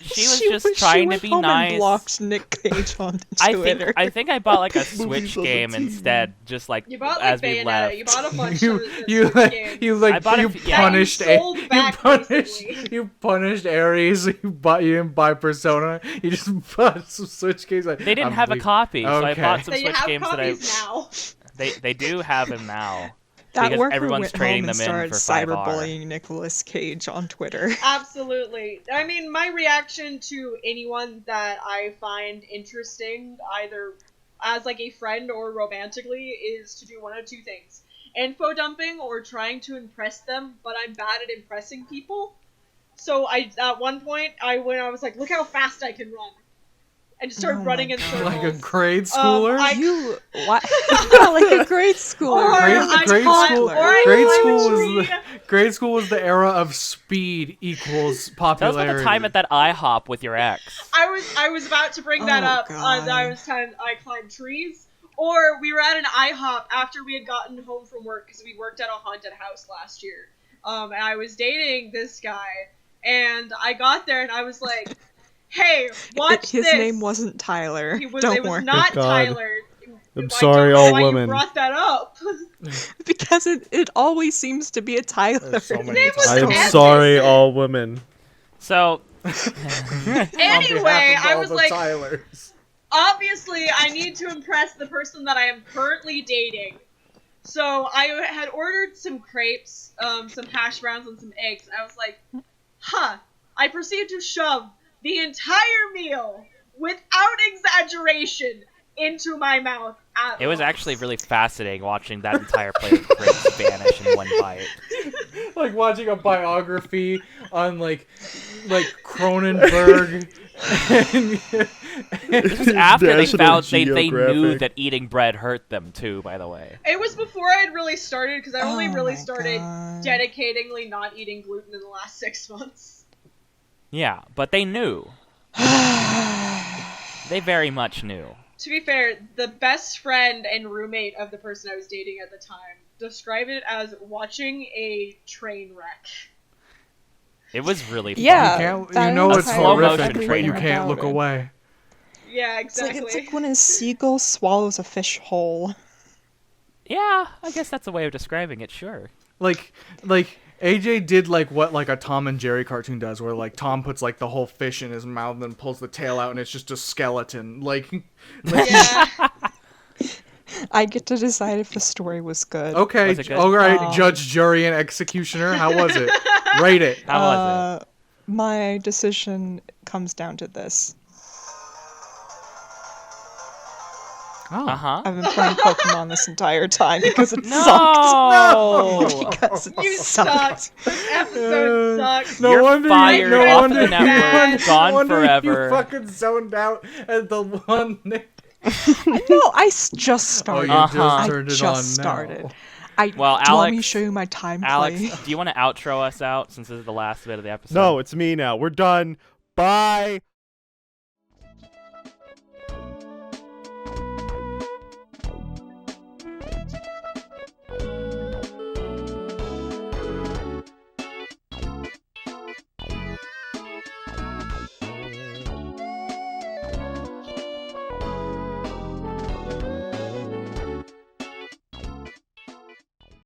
E: She was just trying to be nice.
B: And blocked Nick Cage on
E: I
B: Twitter.
E: think I bought like a Switch
A: Movies on the
E: game
A: TV.
E: instead, just like
D: You bought
E: as
D: like
E: we
D: Bayonetta.
E: left.
D: You bought a bunch
C: you
D: of
C: you
D: games.
C: you
E: I
C: like
E: bought
C: you
E: a few- yeah.
C: punished
D: That you sold back, basically.
C: you punished Aries. You didn't buy Persona. You just bought some Switch games. Like,
E: They didn't
C: I'm
E: have a
C: leaving.
E: copy, so I
C: Okay.
E: bought some
D: They
E: Switch
D: have
E: games that
D: copies now.
E: they do have them now.
B: that
E: because
B: worker
E: everyone's
B: went
E: trading
B: home and
E: them in
B: started
E: for 5R.
B: cyberbullying Nicolas Cage on Twitter.
D: Absolutely. I mean, my reaction to anyone that I find interesting, either as like a friend or romantically, is to do one of two things. Info dumping or trying to impress them, but I'm bad at impressing people. So at one point, I was like, look how fast I can run. and just started running in circles.
C: Like a grade schooler?
B: What? Yeah, like a grade schooler.
C: Grade school was the era of speed equals
E: Tell
C: popularity.
E: us about the time at that IHOP with your ex.
D: I was about to bring that up. I climbed trees. Or we were at an IHOP after we had gotten home from work because we worked at a haunted house last year. And I was dating this guy, and I got there and I was like, "Hey, watch
B: His
D: this."
B: His name wasn't Tyler.
D: It was
B: worry.
D: not
A: God.
D: Tyler.
A: I'm sorry, all women.
D: You brought that up.
B: Because it always seems to be a Tyler.
C: There's so many
D: Name was
A: I am
D: Estes.
A: sorry, all women.
E: So,
D: Anyway, I was like,
C: Tylers.
D: obviously, I need to impress the person that I am currently dating. So I had ordered some crepes, some hash browns, and some eggs. I was like, I proceeded to shove the entire meal, without exaggeration, into my mouth at
E: it was
D: once.
E: actually really fascinating watching that entire plate of grapes vanish in one bite.
C: Like watching a biography on like Cronenberg.
E: This was after they
A: National
E: found they knew
A: Geographic.
E: that eating bread hurt them too, by the way.
D: It was before I had really started, because I only
B: Oh
D: really
B: my
D: started
B: God.
D: dedicatingly not eating gluten in the last 6 months.
E: Yeah, but they knew. They very much knew.
D: To be fair, the best friend and roommate of the person I was dating at the time described it as watching a train wreck.
E: It was really fun.
B: Yeah.
C: You know
E: is
C: it's
E: slow motion
C: horrific, but
E: train
C: you
E: wreck.
C: can't look away.
D: Yeah,
B: It's like,
D: exactly.
B: it's like when a seagull swallows a fish whole.
E: Yeah, I guess that's a way of describing it, sure.
C: Like AJ did what a Tom and Jerry cartoon does, where like Tom puts like the whole fish in his mouth and then pulls the tail out and it's just a skeleton.
D: Yeah.
B: I get to decide if the story was good.
C: Okay,
E: Was it good?
C: all right, judge, jury, and executioner. How was it? Rate it.
E: How was it?
B: My decision comes down to this.
C: Oh.
E: Uh-huh.
B: I've been playing Pokemon this entire time because it
E: No!
B: sucked. Because it
D: You
B: sucked.
D: sucked. This episode sucks.
C: No
E: You're
C: wonder
E: fired
C: you, no
E: off
C: wonder,
E: the network,
C: no
E: gone
C: wonder
E: forever.
C: You fucking zoned out at the one.
B: No, I just started.
C: Oh, you just
E: Uh-huh.
C: turned
B: I
C: it
B: just
C: on
B: started.
C: now.
E: Well,
B: do you want me to
E: Alex-
B: show you my time
E: Alex,
B: play?
E: do you want to outro us out since this is the last bit of the episode?
A: No, it's me now. We're done. Bye.